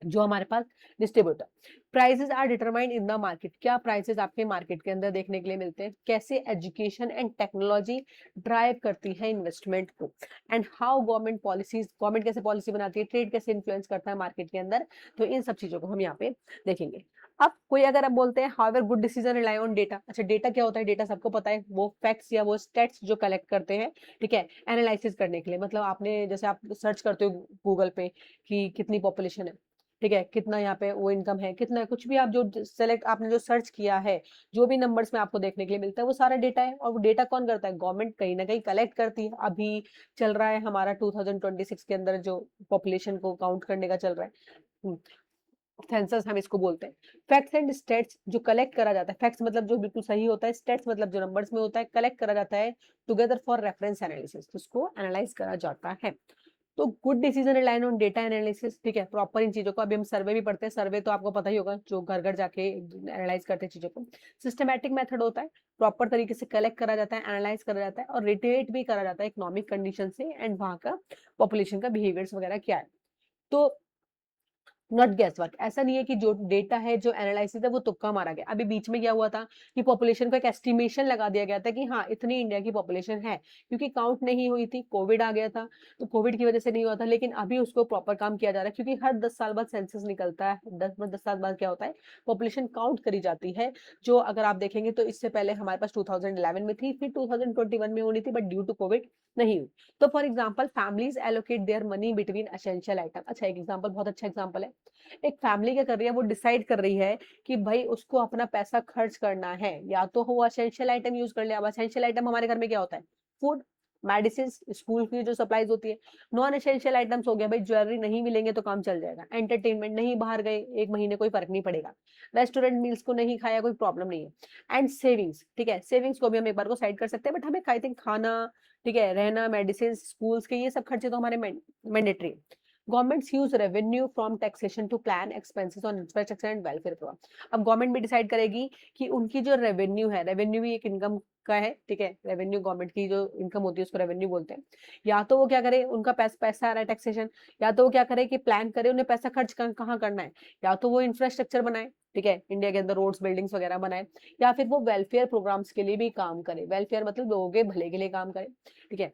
जो हमारे पास distributor. Prices are determined in the market, क्या प्राइसेस आपके मार्केट के अंदर देखने के लिए मिलते हैं, कैसे एजुकेशन एंड टेक्नोलॉजी ड्राइव करती है इन्वेस्टमेंट को, and how government policies, government कैसे पॉलिसी बनाती है, ट्रेड कैसे इन्फ्लुएंस करता है मार्केट के अंदर। तो इन सब चीजों को हम यहाँ पे देखेंगे। अब कोई अगर आप बोलते हैं however good decision rely on data, अच्छा डेटा क्या होता है, डेटा सबको पता है, वो फैक्ट्स या वो स्टेट्स जो कलेक्ट करते हैं, ठीक है, एनालिसिस करने के लिए। मतलब आपने जैसे आप सर्च करते हो गूगल पे कि कितनी पॉपुलेशन है, ठीक है, कितना यहाँ पे वो इनकम है, कितना कुछ भी आप जो सेलेक्ट आपने जो सर्च किया है, जो भी नंबर्स में आपको देखने के लिए मिलता है वो सारा डेटा है। और वो डेटा कौन करता है, गवर्नमेंट कहीं ना कहीं कलेक्ट करती है। अभी चल रहा है हमारा 2026 के अंदर जो पॉपुलेशन को काउंट करने का चल रहा है, सेंसस हम इसको बोलते हैं। फैक्ट्स एंड स्टेट्स जो कलेक्ट करा जाता है, फैक्ट्स मतलब जो बिल्कुल सही होता है, स्टेट्स मतलब जो नंबर्स में होता है, कलेक्ट करा जाता है टुगेदर फॉर रेफरेंस एनालिसिस, उसको एनालाइज करा जाता है। तो good decision relying on data analysis, ठीक है, प्रॉपर इन चीजों को। अभी हम सर्वे भी पढ़ते हैं, सर्वे तो आपको पता ही होगा, जो घर घर जाके एनालाइज करते हैं चीजों को। सिस्टमैटिक मेथड होता है, प्रॉपर तरीके से कलेक्ट करा जाता है, एनालाइज करा जाता है और रिटेट भी करा जाता है इकोनॉमिक कंडीशन से एंड वहां का पॉपुलेशन का बिहेवियर्स वगैरह क्या है। तो नॉट गैस वर्क, ऐसा नहीं है कि जो डेटा है जो एनालिसिस है वो तुक्का मारा गया। अभी बीच में क्या हुआ था कि पॉपुलेशन का एक एस्टिमेशन लगा दिया गया था कि हाँ इतनी इंडिया की पॉपुलेशन है, क्योंकि काउंट नहीं हुई थी, कोविड आ गया था, तो कोविड की वजह से नहीं हुआ था। लेकिन अभी उसको प्रॉपर काम किया जा रहा है, क्योंकि हर 10 साल बाद सेंसस निकलता है। 10 साल बाद क्या होता है, पॉपुलेशन काउंट करी जाती है। जो अगर आप देखेंगे तो इससे पहले हमारे पास 2011 में थी, फिर 2021 में होनी थी, बट ड्यू टू कोविड नहीं हुई। तो for example families allocate their money between essential item. अच्छा एक एग्जाम्पल, बहुत अच्छा एग्जाम्पल है। एक फैमिली क्या कर रही है, वो डिसाइड कर रही है कि भाई उसको अपना पैसा खर्च करना है, या तो वो एसेंशियल आइटम यूज कर ले। अब एसेंशियल आइटम हमारे घर में क्या होता है, फूड, मेडिसिन, स्कूल की जो सप्लाईज होती है। नॉन एसेंशियल आइटम्स हो गया भाई, ज्वेलरी नहीं मिलेंगे तो काम चल जाएगा, एंटरटेनमेंट नहीं, बाहर गए एक महीने कोई फर्क नहीं पड़ेगा, रेस्टोरेंट मील्स को नहीं खाया कोई प्रॉब्लम नहीं है। एंड सेविंग्स, ठीक है, सेविंग्स को भी हम एक बार को साइड कर सकते हैं, बट हमें आई थिंक खाना, ठीक है, रहना, मेडिसिन, स्कूल्स के ये सब खर्चे तो हमारे mandatory. Governments use revenue from taxation to plan expenses on infrastructure and welfare programme. अब गवर्नमेंट भी डिसाइड करेगी कि उनकी जो रेवेन्यू है, रेवेन्यू भी एक इनकम का है, ठीक है, रेवेन्यू गवर्नमेंट की जो इनकम होती है उसको रेवेन्यू बोलते हैं। या तो वो क्या करे, उनका पैसा आ रहा है टैक्सेशन, या तो वो क्या करे कि प्लान करे उन्हें पैसा खर्च कहाँ करना है, या तो वो इंफ्रास्ट्रक्चर बनाए, ठीक है, इंडिया के अंदर रोड्स बिल्डिंग्स वगैरह बनाए, या फिर वो वेलफेयर प्रोग्राम्स के लिए भी काम करे। वेलफेयर मतलब लोगों के भले के लिए काम करे, ठीक है।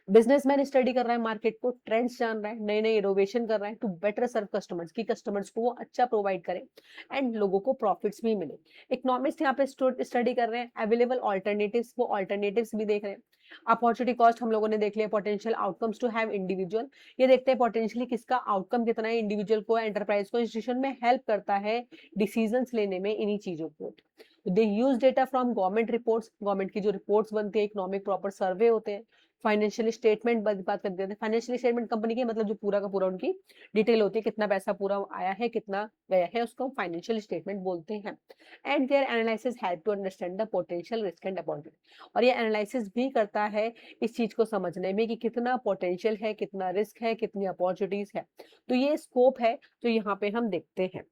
बिजनेसमैन स्टडी कर रहा है मार्केट को, ट्रेंड्स जान रहा है, नए नए इनोवेशन कर रहा है टू बेटर सर्व कस्टमर्स, की कस्टमर्स को वो अच्छा प्रोवाइड करे एंड लोगों को प्रॉफिट्स भी मिले। इकोनॉमिस्ट यहाँ पे स्टडी कर रहे हैं अवेलेबल ऑल्टरनेटिव्स, वो ऑल्टरनेटिव्स भी देख रहे हैं। अपॉर्चुनिटी कॉस्ट हम लोगों ने देख लिया, potential outcomes to have individual, ये देखते हैं पोटेंशियली किसका आउटकम कितना है, इंडिविजुअल को, एंटरप्राइज को, इंस्टीट्यूशन में हेल्प करता है डिसीजंस लेने में इन्हीं चीजों को। They use data from government reports, government की जो रिपोर्ट्स बनती है, इकोनॉमिक प्रॉपर सर्वे होते हैं। फाइनेंशियल स्टेटमेंट बात कर देते हैं, फाइनेंशियल स्टेटमेंट कंपनी की मतलब जो पूरा का पूरा उनकी डिटेल होती है, कितना पैसा पूरा आया है, कितना गया है, उसको हम फाइनेंशियल स्टेटमेंट बोलते हैं। And their analysis help to understand the potential risk and opportunity, और ये एनालिसिस भी करता है इस चीज को समझने में कि कितना पोटेंशियल है, कितना रिस्क है, कितनी अपॉर्चुनिटीज है। तो ये स्कोप है जो यहाँ पे हम देखते हैं,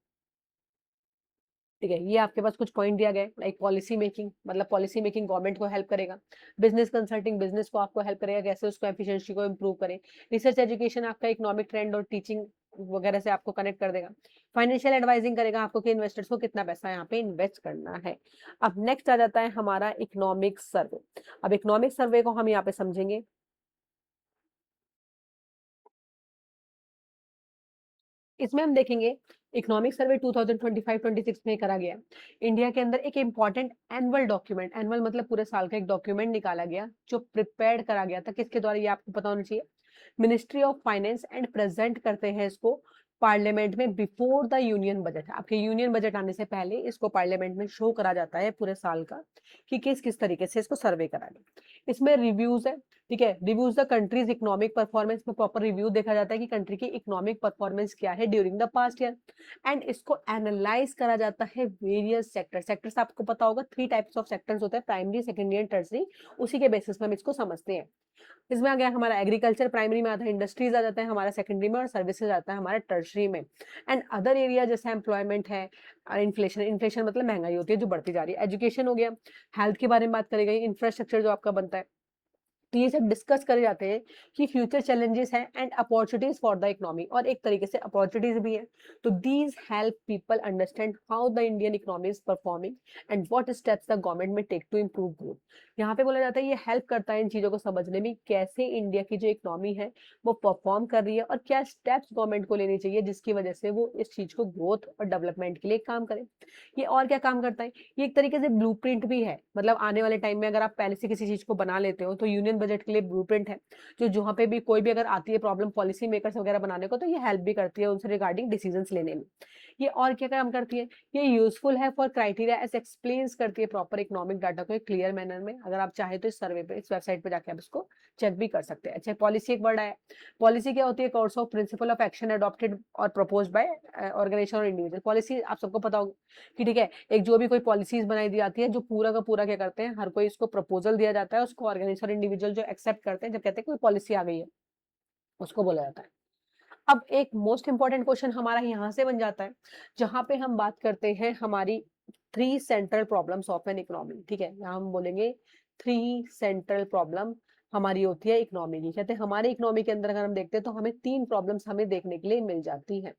ठीक है। ये आपके पास कुछ पॉइंट दिया गया है, लाइक पॉलिसी मेकिंग, मतलब पॉलिसी मेकिंग गवर्नमेंट को हेल्प करेगा। बिजनेस कंसल्टिंग, बिजनेस को आपको हेल्प करेगा कैसे उसको एफिशिएंसी को इम्प्रूव करें। रिसर्च एजुकेशन आपका इकोनॉमिक ट्रेंड और टीचिंग वगैरह से आपको कनेक्ट कर देगा। फाइनेंशियल एडवाइजिंग करेगा आपको कि इन्वेस्टर्स को कितना पैसा यहाँ पे इन्वेस्ट करना है। अब नेक्स्ट आ जाता है हमारा इकोनॉमिक सर्वे। अब इकोनॉमिक सर्वे को हम यहाँ पे समझेंगे। इसमें हम देखेंगे इकोनॉमिक सर्वे 2025-26 में करा गया। इंडिया के अंदर एक इंपॉर्टेंट एनुअल डॉक्यूमेंट, एनुअल मतलब पूरे साल का एक डॉक्यूमेंट निकाला गया जो प्रिपेयर करा गया था, किसके द्वारा, ये आपको पता होना चाहिए, ministry of finance, and present करते हैं इसको पार्लियामेंट में बिफोर द यूनियन बजट। आपके यूनियन बजट आने से पहले इसको पार्लियामेंट में शो करा जाता है पूरे साल का कि किस किस तरीके से इसको सर्वे करा गया। इसमें रिव्यूज है, ठीक है। Reviews the countries economic performance में प्रॉपर रिव्यू देखा जाता है कि कंट्री की इकोनॉमिक परफॉर्मेंस क्या है during the past year, and इसको एनालाइज करा जाता है वेरियस सेक्टर्स आपको पता होगा 3 टाइप्स ऑफ सेक्टर्स होते हैं, प्राइमरी, सेकेंडरी एंड टर्सरी, उसी के बेसिस में हम इसको समझते हैं। इसमें आ गया हमारा एग्रीकल्चर, प्राइमरी में आता है, इंडस्ट्रीज आ जाता है हमारा सेकेंडरी में, और सर्विसेज आता है हमारा टर्सरी में। एंड अदर एरिया जैसे एम्प्लॉयमेंट है, इन्फ्लेशन मतलब महंगाई होती है जो बढ़ती जा रही है, एजुकेशन हो गया, हेल्थ के बारे में बात करी गई, इंफ्रास्ट्रक्चर जो आपका बनता है, तो ये सब डिस्कस करे जाते हैं कि फ्यूचर चैलेंजेस हैं and opportunities for the economy, और एक तरीके से अपॉर्चुनिटीज भी है। तो these help people understand how the Indian economy is performing and what steps the government में टेक टू इम्प्रूव ग्रोथ। यहाँ पे बोला जाता है ये हेल्प करता है इन चीजों को समझने में कैसे इंडिया की जो इकोनॉमी है वो परफॉर्म कर रही है और क्या स्टेप्स गवर्नमेंट को लेनी चाहिए जिसकी वजह से वो इस चीज को ग्रोथ और डेवलपमेंट के लिए काम करे। ये और क्या काम करता है, ये एक तरीके से ब्लूप्रिंट भी है, मतलब आने वाले टाइम में अगर आप पहले से किसी चीज को बना लेते हो तो यूनियन बजट के लिए ब्लूप्रिंट है, जो जहाँ पे भी कोई भी अगर आती है प्रॉब्लम पॉलिसी मेकर्स वगैरह बनाने को, तो ये हेल्प भी करती है उनसे रिगार्डिंग डिसीजंस लेने में। ये और क्या काम करती है, ये यूजफुल है फॉर क्राइटेरिया एज एक्सप्लेन्स करती है प्रॉपर इकोनॉमिक डाटा को एक क्लियर मैनर में। अगर आप चाहे तो इस सर्वे पे, इस वेबसाइट पे जाके आप इसको चेक भी कर सकते हैं। अच्छा, पॉलिसी एक वर्ड आया, पॉलिसी क्या होती है, course of principle of action adopted और प्रपोज्ड बाय ऑर्गेनाइजेशन और इंडिविजुअल। पॉलिसी आप सबको पता होगा कि ठीक है, एक जो भी कोई पॉलिसीज बनाई दी जाती है, जो पूरा का पूरा क्या करते हैं, हर कोई इसको प्रपोजल दिया जाता है, उसको ऑर्गेनाइजेशन और इंडिविजुअल जो एक्सेप्ट करते हैं, जब कहते हैं कोई पॉलिसी आ गई है, उसको बोला जाता है। अब एक मोस्ट इंपॉर्टेंट क्वेश्चन हमारा यहाँ से बन जाता है, जहां पे हम बात करते हैं हमारी 3 central problems of an economy. ठीक है, यहाँ हम बोलेंगे 3 सेंट्रल प्रॉब्लम हमारी होती है इकोनॉमी की। कहते हैं हमारे इकोनॉमी के अंदर अगर हम देखते हैं तो हमें 3 प्रॉब्लम्स हमें देखने के लिए मिल जाती है।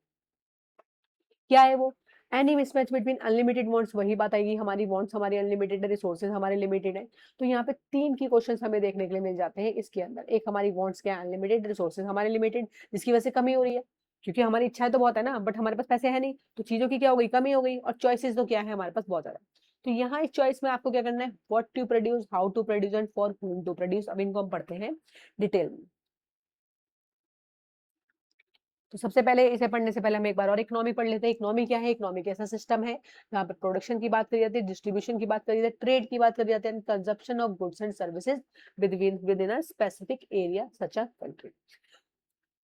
क्या है वो, any mismatch between unlimited wants, वही बात आएगी, हमारी वांट्स हमारी अनलिमिटेड है, रिसोर्सेज हमारे लिमिटेड है। तो यहाँ पे 3 की क्वेश्चंस हमें देखने के लिए मिल जाते हैं इसके अंदर। एक हमारी वांट्स क्या है, अनलिमिटेड, रिसोर्सेज हमारे लिमिटेड, जिसकी वजह से कमी हो रही है, क्योंकि हमारी इच्छाएं तो बहुत है ना, बट हमारे पास पैसे है नहीं, तो चीजों की क्या हो गई, कमी हो गई, और चॉइसेस तो क्या है हमारे पास बहुत ज्यादा। तो यहाँ इस चॉइस में आपको क्या करना है, what to produce, how to produce and for whom to produce. अब इनको हम पढ़ते हैं डिटेल में। तो सबसे पहले इसे पढ़ने से पहले हम एक बार और इकोनॉमी पढ़ लेते हैं। इकोनॉमी क्या है, इकोनॉमी एक ऐसा सिस्टम है जहाँ पे प्रोडक्शन की बात करी जाती है, डिस्ट्रीब्यूशन की बात करी जाती है, ट्रेड की बात करी जाती है, consumption of goods and services with in a specific area such a country.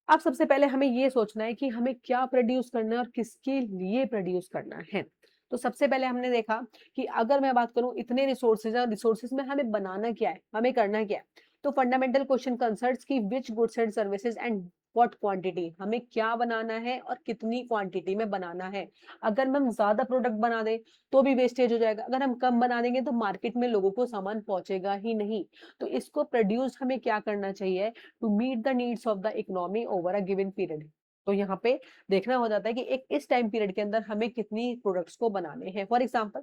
अब सबसे पहले हमें ये सोचना है कि हमें क्या प्रोड्यूस करना है और किसके लिए प्रोड्यूस करना है। तो सबसे पहले हमने देखा कि अगर मैं बात करूं इतने रिसोर्सेज है, रिसोर्सेज में हमें बनाना क्या है, हमें करना क्या है। तो फंडामेंटल क्वेश्चन कंसर्न्स की which goods and services and what quantity, हमें क्या बनाना है और कितनी क्वांटिटी में बनाना है। अगर हम ज्यादा प्रोडक्ट बना दें तो भी वेस्टेज हो जाएगा, अगर हम कम बना देंगे तो मार्केट में लोगों को सामान पहुंचेगा ही नहीं। तो इसको प्रोड्यूस हमें क्या करना चाहिए, to meet the needs of the economy over a given period. तो यहाँ पे देखना हो जाता है कि एक इस टाइम पीरियड के अंदर हमें कितनी प्रोडक्ट्स को बनाने हैं। फॉर एग्जांपल,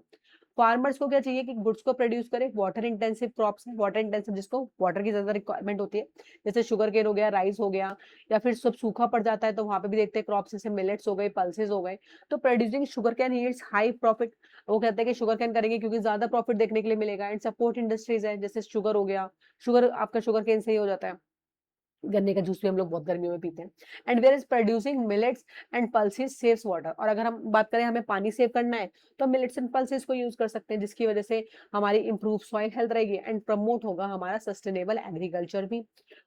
फार्मर्स को क्या चाहिए कि गुड्स को प्रोड्यूस करे, वाटर इंटेंसिव क्रॉप्स है, वाटर इंटेंसिव जिसको वाटर की ज्यादा रिक्वायरमेंट होती है, जैसे शुगर केन हो गया, राइस हो गया, या फिर सब सूखा पड़ जाता है तो वहां पे भी देखते हैं क्रॉप्स जैसे मिलेट्स हो गए, पल्सेस हो गए। तो producing sugar cane yields high profit, वो कहते हैं कि शुगर कैन करेंगे क्योंकि ज्यादा प्रॉफिट देखने के लिए मिलेगा। एंड सपोर्ट इंडस्ट्रीज है, जैसे शुगर हो गया, शुगर आपका शुगर केन से ही हो जाता है, गन्ने का जूस भी हम लोग बहुत गर्मियों में पीते हैं। And where is producing millets and pulses saves water, और अगर हम बात करें हमें पानी सेव करना है तो मिलेट्स एंड पल्सेस को यूज कर सकते हैं, जिसकी वजह से हमारी इंप्रूव सॉइल हेल्थ रहेगी एंड प्रमोट होगा हमारा सस्टेनेबल एग्रीकल्चर भी।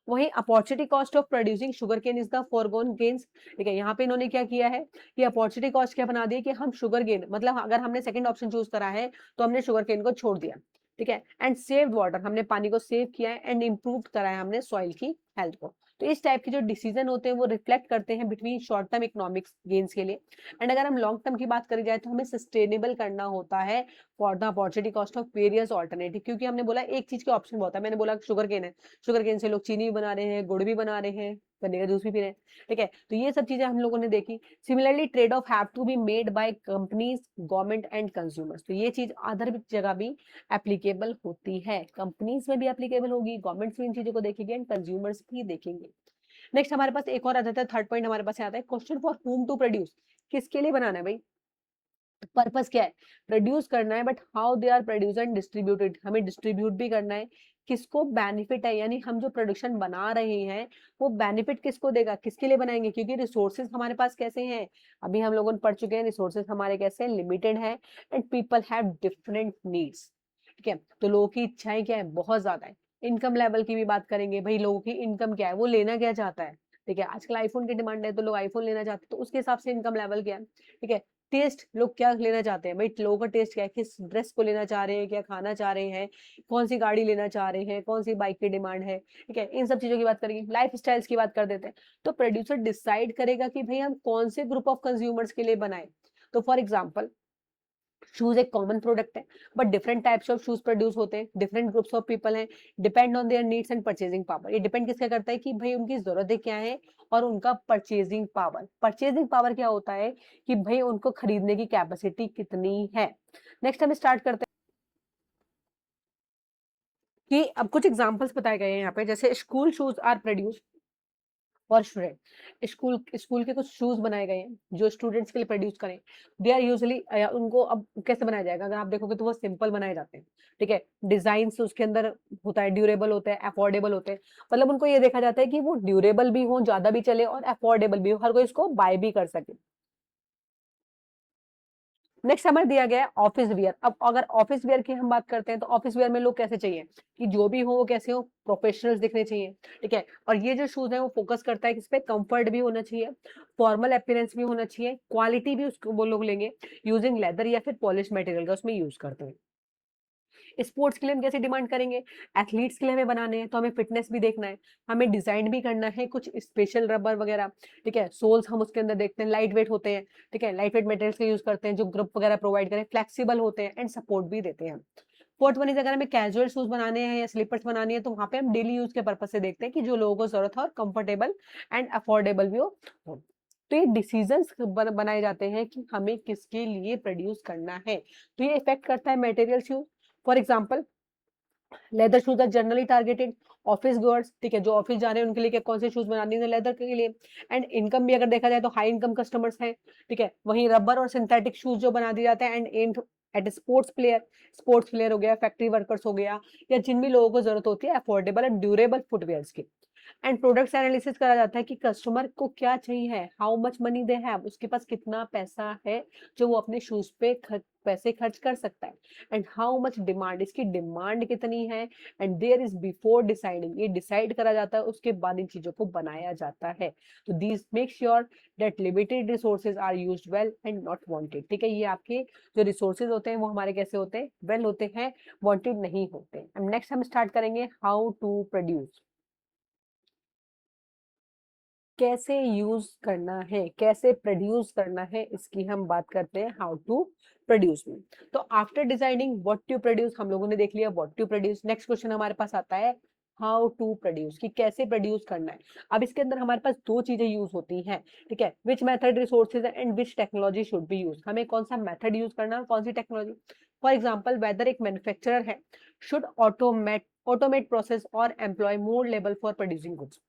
वहीं opportunity cost of producing sugar cane is the foregone gains. ठीक है, यहाँ पे इन्होंने क्या किया है कि अपॉर्चुनिटी कॉस्ट क्या बना दी कि हम शुगर केन, मतलब अगर हमने सेकंड ऑप्शन चूज करा है तो हमने शुगर केन को छोड़ दिया। ठीक है, एंड सेव्ड वाटर, हमने पानी को सेव किया है, एंड इम्प्रूव करा है हमने सॉइल की हेल्थ को। तो इस टाइप के जो डिसीजन होते हैं वो रिफ्लेक्ट करते हैं between short term economics gains के लिए। एंड अगर हम लॉन्ग टर्म की बात करी जाए तो हमें सस्टेनेबल करना होता है for the opportunity cost of various alternative, क्योंकि हमने बोला एक चीज के ऑप्शन बहुत है, मैंने बोला शुगर केन है, शुगर केन से लोग चीनी भी बना रहे हैं, गुड़ भी बना रहे हैं, गन्ने का जूस भी पी रहे हैं। ठीक है, तो ये सब चीजें हम लोगों ने देखी। Similarly trade off have to be made by companies, government and consumers, तो ये चीज अदर जगह भी एप्लीकेबल होती है, कंपनीज में भी एप्लीकेबल होगी, गवर्नमेंट्स भी इन चीजों को देखेंगे एंड कंज्यूमर्स भी देखेंगे। नेक्स्ट हमारे पास एक और आ जाता है, थर्ड पॉइंट हमारे पास आता है question for whom to produce, किसके लिए बनाना है भाई, पर्पस क्या है, प्रोड्यूस करना है, but how they are produce and distributed, हमें डिस्ट्रीब्यूट भी करना है, किसको बेनिफिट है, यानी हम जो प्रोडक्शन बना रहे हैं वो बेनिफिट किसको देगा, किसके लिए बनाएंगे, क्योंकि रिसोर्सेज हमारे पास कैसे हैं, अभी हम लोगों ने पढ़ चुके हैं, रिसोर्सेज हमारे कैसे हैं, लिमिटेड है, and people have different needs. ठीक है, तो लोगों की इच्छाएं क्या है, बहुत ज्यादा है, इनकम लेवल की भी बात करेंगे, भाई लोगों की इनकम क्या है, वो लेना क्या चाहता है, ठीक है। आजकल आईफोन की डिमांड है तो लोग आईफोन लेना चाहते हैं, तो उसके हिसाब से इनकम लेवल क्या है, ठीक है। टेस्ट, लोग क्या लेना चाहते हैं, भाई लोगों का टेस्ट क्या है, किस ड्रेस को लेना चाह रहे हैं, क्या खाना चाह रहे हैं, कौन सी गाड़ी लेना चाह रहे हैं, कौन सी बाइक की डिमांड है, ठीक है। इन सब चीजों की बात करेंगे, लाइफ स्टाइल्स की बात कर देते हैं। तो प्रोड्यूसर डिसाइड करेगा कि भाई हम कौन से ग्रुप ऑफ कंज्यूमर्स के लिए बनाए। तो फॉर एग्जाम्पल, शूज एक कॉमन प्रोडक्ट है, but different types of shoes produce होते हैं, डिफरेंट ग्रुप्स ऑफ पीपल हैं, depend on their needs and purchasing power. ये डिपेंड किसका करता है कि भाई उनकी जरूरतें क्या है और उनका परचेजिंग पावर। परचेजिंग पावर क्या होता है कि भाई उनको खरीदने की कैपेसिटी कितनी है। नेक्स्ट हम स्टार्ट करते हैं कि अब कुछ एग्जांपल्स बताए गए हैं यहाँ पे, जैसे school shoes are produce for student. School school के कुछ शूज बनाए गए हैं जो स्टूडेंट्स के लिए प्रोड्यूस करें। दे आर यूजली, उनको अब कैसे बनाया जाएगा, अगर आप देखोगे तो वो सिंपल बनाए जाते हैं, ठीक है। डिजाइन उसके अंदर होता है, ड्यूरेबल होते हैं, अफोर्डेबल होते हैं। मतलब उनको ये देखा जाता है कि वो ड्यूरेबल भी हो, ज्यादा भी चले, और अफोर्डेबल भी हो, हर कोई इसको बाय भी कर सके। नेक्स्ट हमारे दिया गया है ऑफिस वियर। अब अगर ऑफिस वियर की हम बात करते हैं तो ऑफिस वियर में लोग कैसे चाहिए कि जो भी हो वो कैसे हो, प्रोफेशनल्स दिखने चाहिए, ठीक है। और ये जो शूज है वो फोकस करता है कि इस पे कंफर्ट भी होना चाहिए, फॉर्मल अपीयरेंस भी होना चाहिए, क्वालिटी भी उसको वो लोग लेंगे यूजिंग लेदर या फिर पॉलिश मटेरियल का उसमें यूज करते हैं। स्पोर्ट्स के लिए हम कैसे डिमांड करेंगे, एथलीट्स के लिए हमें बनाने हैं तो हमें फिटनेस भी देखना है, हमें डिजाइन भी करना है, कुछ स्पेशल रबर वगैरह, ठीक है। सोल्स हम उसके अंदर देखते हैं, लाइट वेट होते हैं, ठीक है, लाइट वेट मटेरियल्स का यूज करते हैं जो ग्रुप वगैरह प्रोवाइड करें, फ्लेक्सिबल होते हैं एंड सपोर्ट भी देते हैं। फोर्थ वन इज, अगर हमें कैजुअल शूज बनाने हैं या स्लीपर्स बनानी है तो वहां पे हम डेली यूज के पर्पज से देखते हैं कि जो लोगों को जरूरत है और कंफर्टेबल एंड अफोर्डेबल भी हो। तो ये डिसीजंस बनाए जाते हैं कि हमें किसके लिए प्रोड्यूस करना है। तो ये इफेक्ट करता है materials use. For example, leather shoes are generally targeted office goers, ठीक है, जो ऑफिस जा रहे हैं उनके लिए कौन से शूज बनाने हैं लेदर के लिए। एंड इनकम भी अगर देखा जाए तो हाई इनकम कस्टमर्स हैं, ठीक है। वहीं रबर और सिंथेटिक शूज जो बना दिए जाते हैं and aimed at sports player हो गया, फैक्ट्री वर्कर्स हो गया, या जिन भी लोगों को जरूरत होती है अफोर्डेबल एंड ड्यूरेबल फुटवेयर्स की। एंड प्रोडक्ट्स एनालिसिस करा जाता है कि कस्टमर को क्या चाहिए है, how much money they have, उसके पास कितना पैसा है जो वो अपने शूज पे पैसे खर्च कर सकता है, एंड हाउ मच डिमांड, इसकी डिमांड कितनी है, and there is before deciding, ये डिसाइड करा जाता है, उसके बाद इन चीजों को बनाया जाता है। तो these make sure that limited resources are used well and not wanted, ठीक है। ये आपके जो रिसोर्सेज होते हैं वो हमारे कैसे होते हैं, वेल होते हैं, वांटेड नहीं होते। अब नेक्स्ट हम स्टार्ट करेंगे हाउ टू प्रोड्यूस, कैसे यूज करना है, कैसे प्रोड्यूस करना है, इसकी हम बात करते हैं हाउ टू प्रोड्यूस में। तो after deciding what to produce, हम लोगों ने देख लिया what to produce. Next question हमारे पास आता है हाउ टू प्रोड्यूस, कि कैसे प्रोड्यूस करना है। अब इसके अंदर हमारे पास दो चीजें यूज होती हैं, ठीक है, which method resources and which technology should be use, हमें कौन सा मेथड यूज करना है और कौन सी टेक्नोलॉजी। फॉर एग्जाम्पल, वेदर एक मैन्युफैक्चरर है, शुड ऑटोमेट प्रोसेस और employ more labour for producing goods.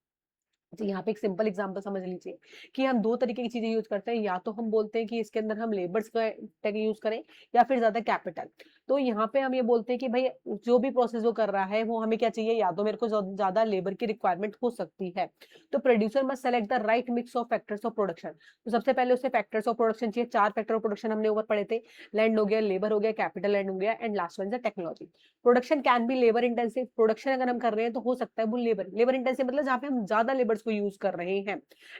तो यहाँ पे एक सिंपल एग्जांपल समझ लीजिए कि हम दो तरीके की चीजें यूज करते हैं, या तो हम बोलते हैं कि इसके अंदर हम लेबर्स का टेक यूज करें या फिर ज्यादा कैपिटल। तो यहाँ पे हम ये बोलते हैं कि भाई जो भी प्रोसेस वो कर रहा है वो हमें क्या चाहिए, या तो मेरे को ज्यादा लेबर की रिक्वायरमेंट हो सकती है। तो producer must select the right mix of factors of production. तो सबसे पहले उसे फैक्टर्स ऑफ प्रोडक्शन चाहिए, चार फैक्टर ऑफ प्रोडक्शन हमने ऊपर पढ़े थे, लैंड हो गया, लेबर हो गया, कैपिटल लैंड हो गया, and last one is technology. Production can be labour intensive, production अगर हम कर रहे हैं तो हो सकता है वो लेबर इंटेंसिव, मतलब जहाँ पे हम ज्यादा लेबर्स को यूज कर रहे हैं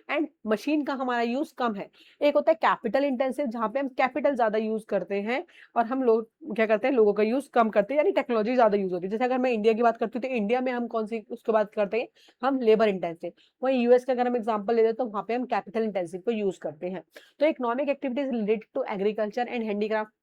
एंड मशीन का हमारा यूज कम है। एक होता है कैपिटल इंटेंसिव, जहाँ पे हम कैपिटल ज्यादा यूज करते हैं और हम लोग क्या करते हैं, लोगों का यूज कम करते हैं, यानी टेक्नोलॉजी ज्यादा यूज होती है। जैसे अगर मैं इंडिया की बात करती हूँ तो इंडिया में हम कौन सी उसके बात करते हैं, हम लेबर इंटेंसिव। वही यूएस का अगर हम एग्जांपल ले लेते तो वहां पे हम कैपिटल इंटेंसिव को यूज करते हैं। तो economic activities related to agriculture and handicraft.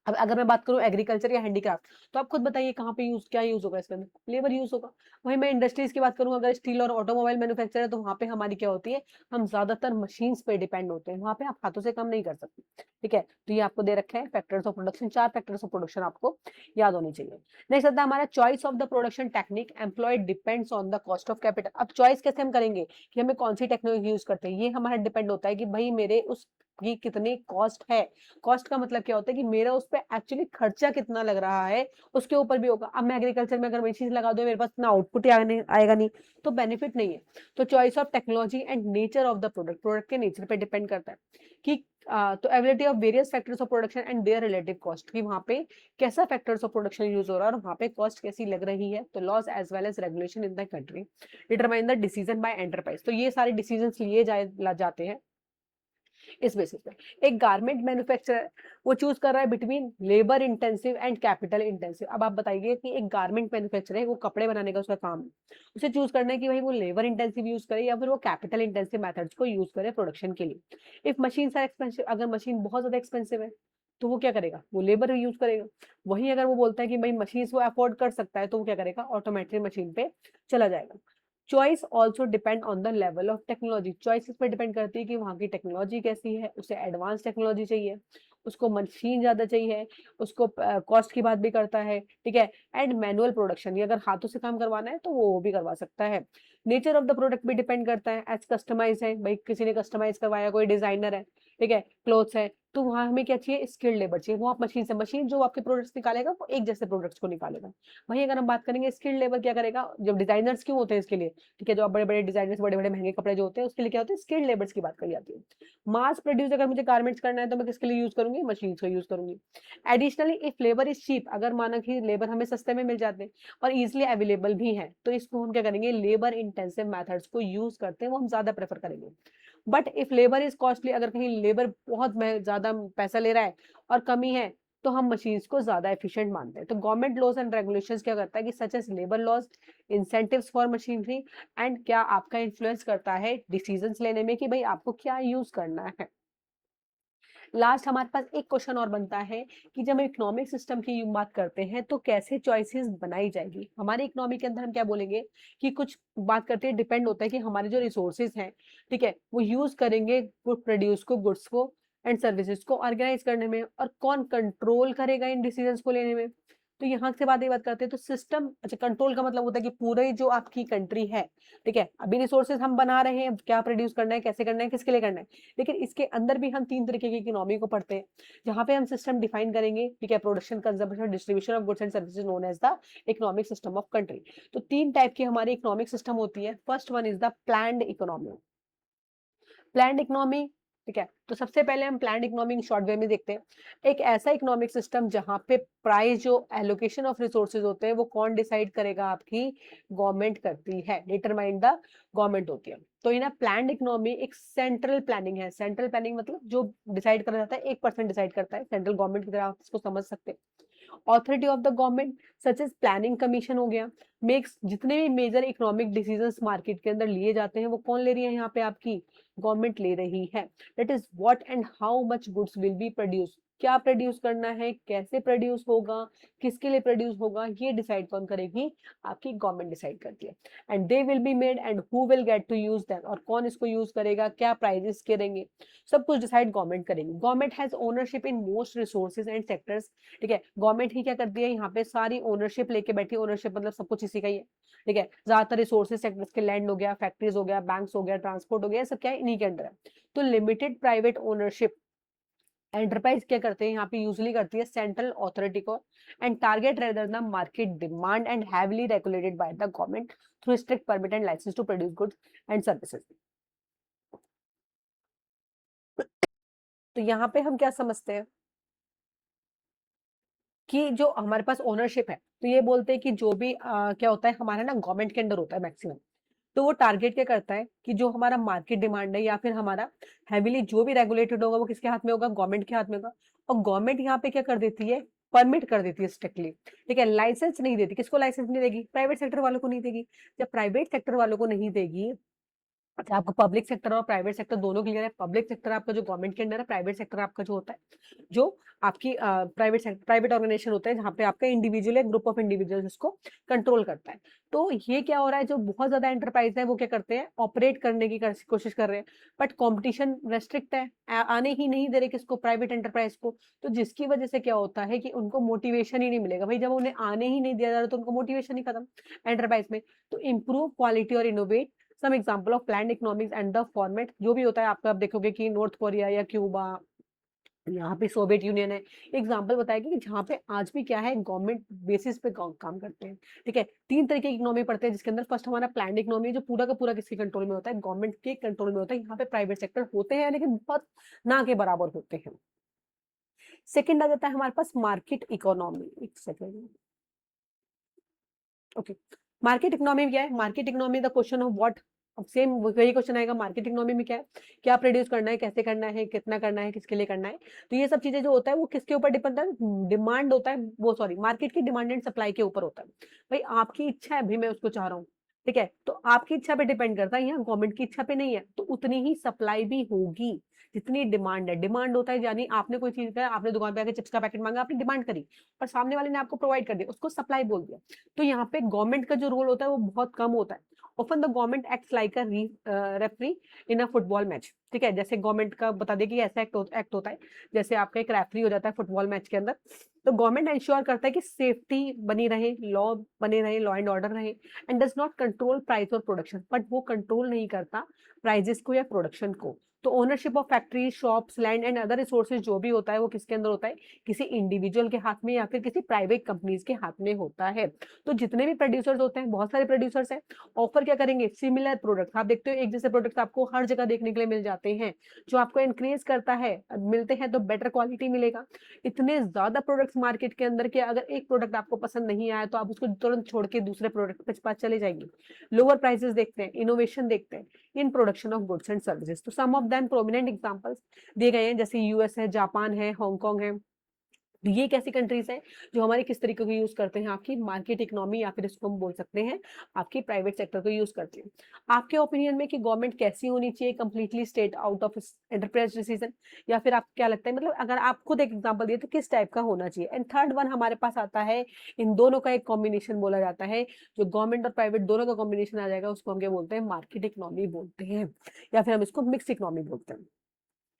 अब अगर मैं बात करूं एग्रीकल्चर या हैंडीक्राफ्ट, तो आप खुद बताइए कहाँ पे यूज, क्या यूज होगा इसके अंदर, लेबर यूज होगा। वहीं मैं इंडस्ट्रीज की बात करूं, अगर स्टील और ऑटोमोबाइल मैन्युफैक्चर है तो वहां पे हमारी क्या होती है, हम ज्यादातर मशीन्स पे डिपेंड होते हैं, वहां पे आप हाथों से काम नहीं कर सकते, ठीक है। तो ये आपको दे रखे हैं फैक्टर्स ऑफ प्रोडक्शन, चार फैक्टर्स ऑफ प्रोडक्शन आपको याद होनी चाहिए। नेक्स्ट आता है हमारा choice of the production technique employed depends on the cost of capital. अब चॉइस कैसे हम करेंगे कि हमें कौन सी टेक्नोलॉजी यूज करते हैं, ये हमारा डिपेंड होता है कि भाई मेरे उस की कितनी कॉस्ट है। कॉस्ट का मतलब क्या होता है कि मेरा उस पर एक्चुअली खर्चा कितना लग रहा है, उसके ऊपर भी होगा। अब मैं एग्रीकल्चर में अगर मशीन लगा दूं, मेरे पास इतना आउटपुट ही आएगा नहीं, तो बेनिफिट नहीं है। तो choice of technology and nature of the product, product के नेचर पे डिपेंड करता है कि तो ability of various factors of production and there relative cost, कि वहाँ पे कैसा फैक्टर्स ऑफ प्रोडक्शन यूज हो रहा है और वहाँ पे कॉस्ट कैसी लग रही है। तो laws as well as regulation in the country determine the decision by enterprise. तो ये सारे डिसीजन लिए जाते हैं इस बेसिस पे। एक गारमेंट मैन्युफैक्चरर वो चूज कर रहा है between labour intensive and capital intensive. अब आप बताइए कि एक गारमेंट मैन्युफैक्चरर है, वो कपड़े बनाने का उसका काम है, उसे चूज करना है कि भाई वो लेबर इंटेंसिव यूज करे या फिर वो कैपिटल इंटेंसिव मेथड्स को यूज करे प्रोडक्शन के लिए। इफ मशीन आर एक्सपेंसिव, अगर मशीन बहुत ज्यादा एक्सपेंसिव है तो वो क्या करेगा, वो लेबर यूज करेगा। वहीं अगर वो बोलता है कि भाई मशीन वो अफोर्ड कर सकता है तो वो क्या करेगा, ऑटोमेटिक मशीन पे चला जाएगा। Choice also depend on the level of technology. Choice इस पर डिपेंड करती है कि वहाँ की टेक्नोलॉजी कैसी है, उसे एडवांस टेक्नोलॉजी चाहिए, उसको मशीन ज्यादा चाहिए, उसको कॉस्ट की बात भी करता है, ठीक है। एंड मैनुअल प्रोडक्शन, ये अगर हाथों से काम करवाना है तो वो भी करवा सकता है। नेचर ऑफ द प्रोडक्ट भी डिपेंड करता है, एज कस्टमाइज है, भाई किसी ने कस्टमाइज करवाया, कोई डिजाइनर है, ठीक है, क्लोथ्स है, तो वहाँ हमें क्या चाहिए, स्किल्ड लेबर चाहिए। वो आप मशीन से, मशीन जो आपके प्रोडक्ट्स निकालेगा वो एक जैसे प्रोडक्ट्स को निकालेगा। वहीं अगर हम बात करेंगे स्किल्ड लेबर क्या करेगा, जब डिजाइनर्स क्यों होते हैं इसके लिए, ठीक है, जो बड़े बड़े डिजाइनर्स, बड़े बड़े महंगे कपड़े जो होते हैं उसके लिए क्या होते हैं, स्किल्ड लेबर्स की बात करी जाती है। मास प्रोड्यूस अगर मुझे गारमेंट्स करना है तो मैं किसके लिए यूज करूंगी, मशीन को यूज करूंगी। Additionally if labour is cheap, अगर माना कि लेबर हमें सस्ते में मिल जाते हैं और इजिली अवेलेबल भी है, तो इसको हम क्या करेंगे, लेबर इंटेंसिव मेथड्स को यूज करते हैं, वो हम ज्यादा प्रेफर करेंगे। But if labour is costly, अगर कहीं लेबर बहुत ज्यादा पैसा ले रहा है और कमी है, तो हम मशीन्स को ज्यादा एफिशिएंट मानते हैं। तो गवर्नमेंट लॉज एंड रेगुलेशंस क्या करता है कि such as labour laws, incentives for machinery, and क्या आपका इन्फ्लुएंस करता है डिसीजंस लेने में कि भाई आपको क्या यूज करना है। लास्ट हमारे पास एक क्वेश्चन और बनता है कि जब हम इकोनॉमिक सिस्टम की बात करते हैं तो कैसे चॉइसेस बनाई जाएगी। हमारे इकोनॉमी के अंदर हम क्या बोलेंगे कि कुछ बात करते हैं, डिपेंड होता है कि हमारे जो रिसोर्सेज हैं, ठीक है, वो यूज करेंगे गुड प्रोड्यूस को, गुड्स को एंड सर्विसेज को ऑर्गेनाइज करने में, और कौन कंट्रोल करेगा इन डिसीजंस को लेने में। तो यहाँ से बात करते हैं तो सिस्टम, अच्छा, कंट्रोल का मतलब होता है कि पूरे जो आपकी कंट्री है, ठीक है, अभी रिसोर्सेज हम बना रहे हैं, क्या प्रोड्यूस करना है, कैसे करना है, किसके लिए करना है, लेकिन इसके अंदर भी हम तीन तरीके की इकोनॉमी को पढ़ते हैं, जहां पे हम सिस्टम डिफाइन करेंगे, ठीक है, production, consumption, distribution of goods and services known as the economic system of country. तो तीन टाइप की हमारी इकोनॉमिक सिस्टम होती है। First one is the planned economy. Planned economy, ठीक है, तो सबसे पहले हम प्लान्ड इकोनॉमी शॉर्ट वे में देखते हैं। एक ऐसा इकोनॉमिक सिस्टम जहां पे प्राइस, जो एलोकेशन ऑफ रिसोर्सेज होते हैं, वो कौन डिसाइड करेगा, आपकी गवर्नमेंट करती है, डिटरमाइन द गवर्नमेंट होती है। तो इन प्लान्ड इकोनॉमी एक सेंट्रल प्लानिंग है। सेंट्रल प्लानिंग मतलब जो डिसाइड करा जाता है, एक पर्सन डिसाइड करता है, सेंट्रल गवर्नमेंट की तरह आप इसको समझ सकते हैं। Authority of the government such as planning commission हो गया, मेक्स, जितने भी मेजर इकोनॉमिक डिसीजंस मार्केट के अंदर लिए जाते हैं वो कौन ले रही है, यहाँ पे आपकी गवर्नमेंट ले रही है। That is what and how much goods will be produce, क्या प्रोड्यूस करना है, कैसे प्रोड्यूस होगा, किसके लिए प्रोड्यूस होगा, ये डिसाइड कौन करेगी, आपकी गवर्नमेंट डिसाइड करती है। And they will be made and who will get to use them, और कौन इसको यूज करेगा, क्या प्राइजेस के देंगे, सब कुछ डिसाइड गवर्नमेंट करेगी। Government has ownership in most resources and sectors, ठीक है, गवर्नमेंट ही क्या करती है, यहाँ पे सारी ओनरशिप लेके बैठी है। ओनरशिप मतलब सब कुछ इसी का ही है, ठीक है, ज्यादातर रिसोर्सेज सेक्टर्स के, लैंड हो गया, फैक्ट्रीज हो गया, बैंक्स हो गया, ट्रांसपोर्ट हो गया, सब क्या है, इन्हीं के अंडर है। तो लिमिटेड प्राइवेट ओनरशिप एंटरप्राइज क्या करते हैं, यहाँ पे यूजली करती है सेंट्रल अथॉरिटी को, and target rather the market demand and heavily regulated by the government through strict permit and licence to produce goods and services. तो यहाँ पे हम क्या समझते हैं कि जो हमारे पास ओनरशिप है, तो ये बोलते हैं कि जो भी क्या होता है हमारा ना, गवर्नमेंट के अंडर होता है मैक्सिमम। तो वो टारगेट क्या करता है कि जो हमारा मार्केट डिमांड है या फिर हमारा हैवीली जो भी रेगुलेटेड होगा वो किसके हाथ में होगा, गवर्नमेंट के हाथ में होगा। और गवर्नमेंट यहाँ पे क्या कर देती है, परमिट कर देती है स्ट्रिक्टली, ठीक है, लाइसेंस नहीं देती। किसको लाइसेंस नहीं देगी, प्राइवेट सेक्टर वालों को नहीं देगी। जब प्राइवेट सेक्टर वालों को नहीं देगी, अच्छा, आपको पब्लिक सेक्टर और प्राइवेट सेक्टर दोनों क्लियर है। पब्लिक सेक्टर आपका जो गवर्नमेंट के अंडर है, प्राइवेट सेक्टर आपका जो होता है, जो आपकी प्राइवेट ऑर्गेनाइजेशन होता है, जहाँ पे आपका इंडिविजुअल, ग्रुप ऑफ इंडिविजुअल्स इसको कंट्रोल करता है। तो ये क्या हो रहा है, जो बहुत ज्यादा एंटरप्राइज है वो क्या करते हैं, ऑपरेट करने की कोशिश कर रहे हैं, बट कॉम्पिटिशन रेस्ट्रिक्ट है, आने ही नहीं दे रहे किसको, प्राइवेट एंटरप्राइज को। तो जिसकी वजह से क्या होता है कि उनको मोटिवेशन ही नहीं मिलेगा, भाई जब उन्हें आने ही नहीं दिया जा रहा तो उनको मोटिवेशन ही खत्म एंटरप्राइज में। तो इम्प्रूव क्वालिटी और innovate, some example of planned economics and the format, जो भी होता है आपका, आप देखोगे कि नॉर्थ कोरिया या क्यूबा यहाँ पे सोवियत यूनियन है। एग्जाम्पल बताएगा कि जहाँ पे आज भी क्या है, गवर्नमेंट बेसिस पे काम करते हैं। ठीक है, 3 तरह की इकोनॉमी पढ़ते हैं, जिसके अंदर फर्स्ट हमारा प्लान्ड इकोनॉमी है, जो पूरा का पूरा किसके कंट्रोल में होता है, गवर्नमेंट के कंट्रोल में होता है। यहाँ पे प्राइवेट सेक्टर होते हैं लेकिन बहुत ना के बराबर होते हैं। सेकंड आ जाता है हमारे पास मार्केट इकोनॉमी। एक सेकंड, ओके। मार्केट इकोनॉमी में क्या है, market economy the question of what, अब सेम वही क्वेश्चन आएगा, मार्केट इकोनॉमी में क्या है, क्या प्रोड्यूस करना है, कैसे करना है, कितना करना है, किसके लिए करना है। तो ये सब चीजें जो होता है वो किसके ऊपर डिपेंड है, डिमांड होता है, वो सॉरी मार्केट की डिमांड एंड सप्लाई के ऊपर होता है। भाई आपकी इच्छा है, अभी मैं उसको चाह रहा हूँ, ठीक है, तो आपकी इच्छा पे डिपेंड करता है, यहाँ गवर्नमेंट की इच्छा पे नहीं है, तो उतनी ही सप्लाई भी होगी जितनी डिमांड है। डिमांड होता है यानी आपने कोई चीज का, आपने दुकान पे आके चिप्स का पैकेट मांगा, आपने डिमांड करी, पर सामने वाले ने आपको प्रोवाइड कर दिया, उसको सप्लाई बोल दिया। तो यहाँ पे गवर्नमेंट का जो रोल होता है वो बहुत कम होता है। Often the government acts like a referee in a football match. ठीक है, जैसे गवर्नमेंट का बता दे कि ऐसा एक्ट होता है, जैसे आपका एक रेफरी हो जाता है फुटबॉल मैच के अंदर। तो गवर्नमेंट इंश्योर करता है कि सेफ्टी बनी रहे, लॉ बने रहे, लॉ एंड ऑर्डर रहे, and does not control price और प्रोडक्शन, बट वो कंट्रोल नहीं करता प्राइजेस को या प्रोडक्शन को। तो ownership of factory, shops, land and other resources जो भी होता है वो किसके अंदर होता है, किसी इंडिविजुअल के हाथ में या फिर किसी प्राइवेट कंपनीज के हाथ में होता है। तो जितने भी प्रोड्यूसर्स होते हैं, बहुत सारे प्रोड्यूसर्स हैं, ऑफर क्या करेंगे, सिमिलर प्रोडक्ट। आप देखते हो एक जैसे प्रोडक्ट आपको हर जगह देखने के लिए मिल जाते हैं, जो आपको इंक्रीज करता है, मिलते हैं तो बेटर क्वालिटी मिलेगा। इतने ज्यादा प्रोडक्ट्स मार्केट के अंदर के अगर एक प्रोडक्ट आपको पसंद नहीं आया तो आप उसको तुरंत छोड़ के दूसरे प्रोडक्ट के पास चले जाएंगे। लोअर प्राइसेस देखते हैं, इनोवेशन देखते हैं in production of goods and services. तो सम ऑफ देम प्रोमिनेंट एग्जांपल्स दिए गए हैं, जैसे यूएस है, जापान है, हांगकांग है। ये एक ऐसी कंट्रीज है जो हमारे किस तरीके को यूज करते हैं, आपकी मार्केट इकोनॉमी या फिर इसको हम बोल सकते हैं आपकी प्राइवेट सेक्टर को यूज करते हैं। आपके ओपिनियन में कि गवर्नमेंट कैसी होनी चाहिए, completely state out of enterprise decision, या फिर आपको क्या लगता है, मतलब अगर आप खुद एक एग्जांपल दिए तो किस टाइप का होना चाहिए। एंड थर्ड वन हमारे पास आता है, इन दोनों का एक कॉम्बिनेशन बोला जाता है, जो गवर्नमेंट और प्राइवेट दोनों का कॉम्बिनेशन आ जाएगा, उसको हम क्या बोलते हैं, मार्केट इकोनॉमी बोलते हैं, या फिर हम इसको मिक्स इकोनॉमी बोलते हैं।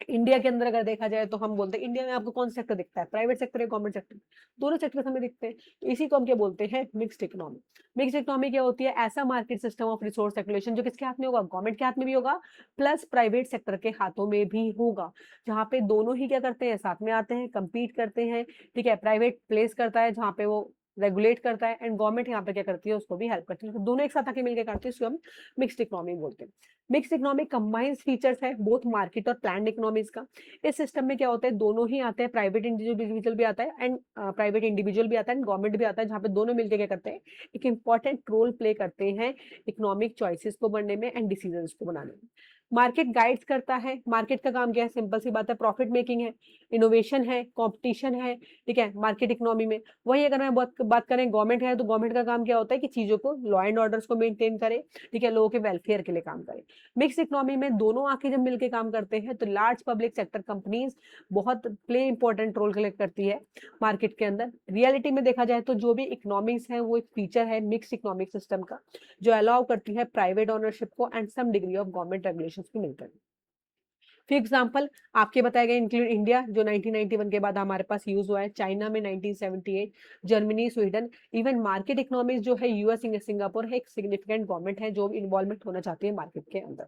इंडिया के अंदर अगर देखा जाए तो हम बोलते हैं, इंडिया में आपको कौन सा सेक्टर दिखता है, प्राइवेट सेक्टर या गवर्नमेंट सेक्टर, दोनों सेक्टर हमें दिखते हैं। तो इसी को हम क्या बोलते हैं, मिक्स्ड इकोनॉमी। मिक्स्ड इकोनॉमी क्या होती है, ऐसा market system of resource circulation जो किसके हाथ में होगा, गवर्नमेंट के हाथ में भी होगा, प्लस प्राइवेट सेक्टर के हाथों में भी होगा, जहाँ पे दोनों ही क्या करते हैं, साथ में आते हैं, compete करते हैं। ठीक है, प्राइवेट प्लेस करता है जहाँ पे वो रेगुलेट करता है, एंड गवर्नमेंट यहाँ पे क्या करती है, उसको भी हेल्प करती है। तो दोनों एक साथ आके मिलकर करते हैं, इसको हम मिक्स्ड इकोनॉमी बोलते हैं। मिक्स इकोनॉमी कंबाइंस फीचर्स है बोथ मार्केट और प्लान्ड इकोनॉमीज का। इस सिस्टम में क्या होता है, दोनों ही आते हैं, प्राइवेट इंडिविजुअल भी आता है एंड प्राइवेट इंडिविजुअल भी आता है, एंड गवर्नमेंट भी आता है, जहाँ पे दोनों मिलकर क्या करते हैं, एक इंपॉर्टेंट रोल प्ले करते हैं इकोनॉमिक चॉइसेस को बनने में एंड डिसीजंस को बनाने में। मार्केट गाइड्स करता है, मार्केट का काम क्या है, सिंपल सी बात है, प्रॉफिट मेकिंग है, इनोवेशन है, कॉम्पिटिशन है। ठीक है, मार्केट इकोनॉमी में वही अगर मैं बात करें गवर्नमेंट है, तो गवर्नमेंट का काम क्या होता है कि चीजों को, लॉ एंड ऑर्डर्स को मेंटेन करे, ठीक है, लोगों के वेलफेयर के लिए काम करे। मिक्स इकोनॉमी में दोनों आके जब मिलके काम करते हैं तो लार्ज पब्लिक सेक्टर कंपनीज बहुत प्ले इंपॉर्टेंट रोल कलेक्ट करती है मार्केट के अंदर। रियलिटी में देखा जाए तो जो भी इकोनॉमिक्स है वो एक फीचर है मिक्स इकोनॉमिक सिस्टम का, जो अलाउ करती है प्राइवेट ओनरशिप को and some degree of government regulation को मिलकर। फॉर एग्जाम्पल आपके बताए गए इंक्लूड इंडिया जो 1991 के बाद हमारे पास यूज हुआ है, चाइना में 1978, Germany, Sweden, even market economics जो है यूएस, सिंगापुर है, एक सिग्निफिकेंट गवर्नमेंट है जो इन्वॉल्वमेंट होना चाहती है मार्केट के अंदर।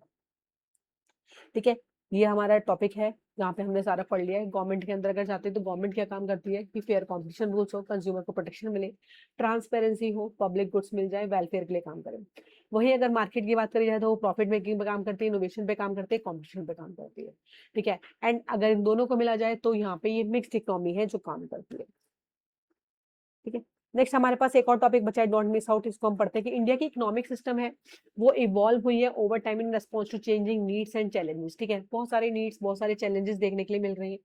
ठीक है, ये हमारा टॉपिक है जहाँ पे हमने सारा पढ़ लिया है। गवर्नमेंट के अंदर अगर जाते हैं तो गवर्नमेंट क्या काम करती है कि फेयर कॉम्पिटिशन रूल्स हो, कंज्यूमर को प्रोटेक्शन मिले, ट्रांसपेरेंसी हो, पब्लिक गुड्स मिल जाए, वेलफेयर के लिए काम करें। वही अगर मार्केट की बात करी जाए तो वो प्रॉफिट मेकिंग पे काम करती है, इनोवेशन पे काम करती है, कॉम्पिटिशन पे काम करती है। ठीक है, एंड अगर इन दोनों को मिला जाए तो यहाँ पे ये मिक्स्ड इकोनॉमी है जो काम करती है। ठीक है, नेक्स्ट हमारे पास एक और टॉपिक बचा है, डोंट मिस आउट, इसको हम पढ़ते हैं कि इंडिया की इकोनॉमिक सिस्टम है वो इवॉल्व हुई है over time in response to changing needs and challenges. ठीक है, बहुत सारे नीड्स, बहुत सारे चैलेंजेस देखने के लिए मिल रहे हैं।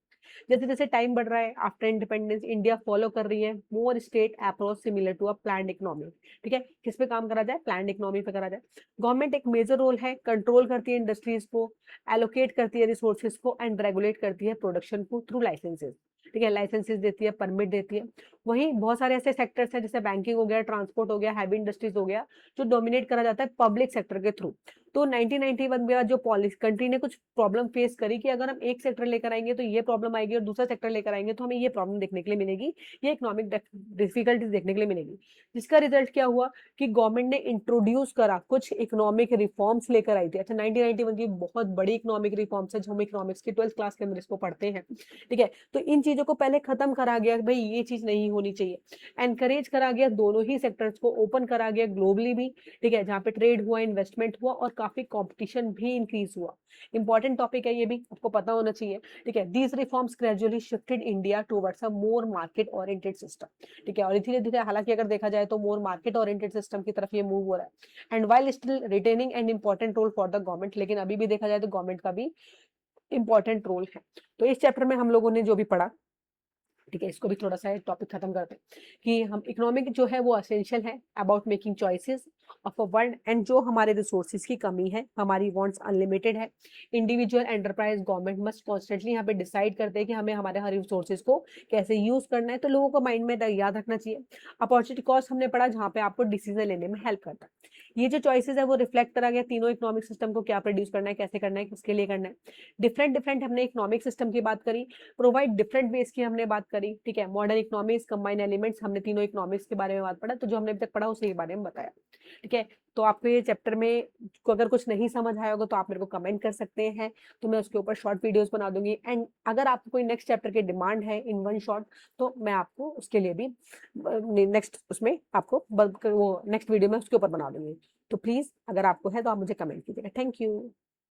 जैसे जैसे टाइम बढ़ रहा है, आफ्टर इंडिपेंडेंस इंडिया फॉलो कर रही है more state approach similar to a planned economy. ठीक है, किस पे काम करा जाए, प्लान्ड इकोनॉमी पे करा जाए। गवर्नमेंट एक मेजर रोल है, कंट्रोल करती है इंडस्ट्रीज को, एलोकेट करती है रिसोर्सेज को, एंड रेगुलेट करती है प्रोडक्शन को थ्रू लाइसेंसेज। ठीक है, लाइसेंसेज देती है, परमिट देती है। वहीं बहुत सारे ऐसे सेक्टर्स हैं जैसे बैंकिंग हो गया, ट्रांसपोर्ट हो गया, हैवी इंडस्ट्रीज हो गया, जो डोमिनेट करा जाता है पब्लिक सेक्टर के थ्रू। तो 1991 में जो पॉलिसी कंट्री ने कुछ प्रॉब्लम फेस करी कि अगर हम एक सेक्टर लेकर आएंगे तो ये प्रॉब्लम आएगी और दूसरा सेक्टर लेकर आएंगे तो हमें ये प्रॉब्लम देखने के लिए मिलेगी, ये इकोनॉमिक डिफिकल्टीज देखने के लिए मिलेगी। जिसका रिजल्ट क्या हुआ कि गवर्नमेंट ने इंट्रोड्यूस करा, कुछ इकोनॉमिक रिफॉर्म्स लेकर आई थी। अच्छा, 1991 की बहुत बड़ी इकोनॉमिक रिफॉर्म्स है जो हम इकोनॉमिक्स की 12th क्लास के अंदर इसको पढ़ते हैं, ठीक है। तो इन चीजों को पहले खत्म करा गया, भाई ये चीज नहीं होनी चाहिए। एनकरेज करा गया, दोनों ही सेक्टर्स को ओपन करा गया ग्लोबली भी, ठीक है, जहाँ पे ट्रेड हुआ, इन्वेस्टमेंट हुआ और काफी कंपटीशन भी इंक्रीज हुआ। इंपॉर्टेंट टॉपिक है, ये भी आपको पता होना चाहिए, ठीक है। These reforms gradually shifted India towards a more market oriented system, ठीक है। और धीरे धीरे, हालांकि अगर देखा जाए तो मोर मार्केट ओरिएंटेड सिस्टम की तरफ ये मूव हो रहा है। And while still retaining an important role for the government, लेकिन अभी भी देखा जाए तो गवर्नमेंट का भी इंपॉर्टेंट रोल है। तो इस चैप्टर में हम लोगों ने जो भी पढ़ा, ठीक है, इसको भी थोड़ा सा टॉपिक खत्म करते हैं कि हम इकोनॉमिक जो है वो असेंशियल है about making choices of a world, and जो हमारे रिसोर्सेज की कमी है, हमारी वांट्स अनलिमिटेड है। Individual, enterprise, government must constantly यहाँ पे डिसाइड करते हैं कि हमें हमारे हर रिसोर्सेज को कैसे यूज करना है। तो लोगों को माइंड में याद रखना चाहिए। अपॉर्चुनिटी कॉस्ट हमने पढ़ा, जहाँ पे आपको डिसीजन लेने में हेल्प करता है। ये जो चॉइसेस है वो रिफ्लेक्ट करा गया तीनों इकोनॉमिक सिस्टम को, क्या प्रोड्यूस करना है, कैसे करना है, किसके लिए करना है। डिफरेंट डिफरेंट हमने इकोनॉमिक सिस्टम की बात करी, प्रोवाइड डिफरेंट बेस की हमने बात करी, ठीक है। मॉडर्न इकोनॉमिक्स, कंबाइन एलिमेंट्स, हमने तीनों इकोनॉमिक्स के बारे में बात पढ़ा। तो जो हमने अभी तक पढ़ा उसके बारे में बताया, ठीक है। तो आपको ये चैप्टर में अगर कुछ नहीं समझ आया होगा तो आप मेरे को कमेंट कर सकते हैं, तो मैं उसके ऊपर शॉर्ट वीडियोस बना दूंगी। एंड अगर आपको कोई नेक्स्ट चैप्टर की डिमांड है इन वन शॉट, तो मैं आपको उसके लिए भी नेक्स्ट उसमें आपको वो नेक्स्ट वीडियो में उसके ऊपर बना दूंगी। तो प्लीज अगर आपको है तो आप मुझे कमेंट कीजिएगा। Thank you.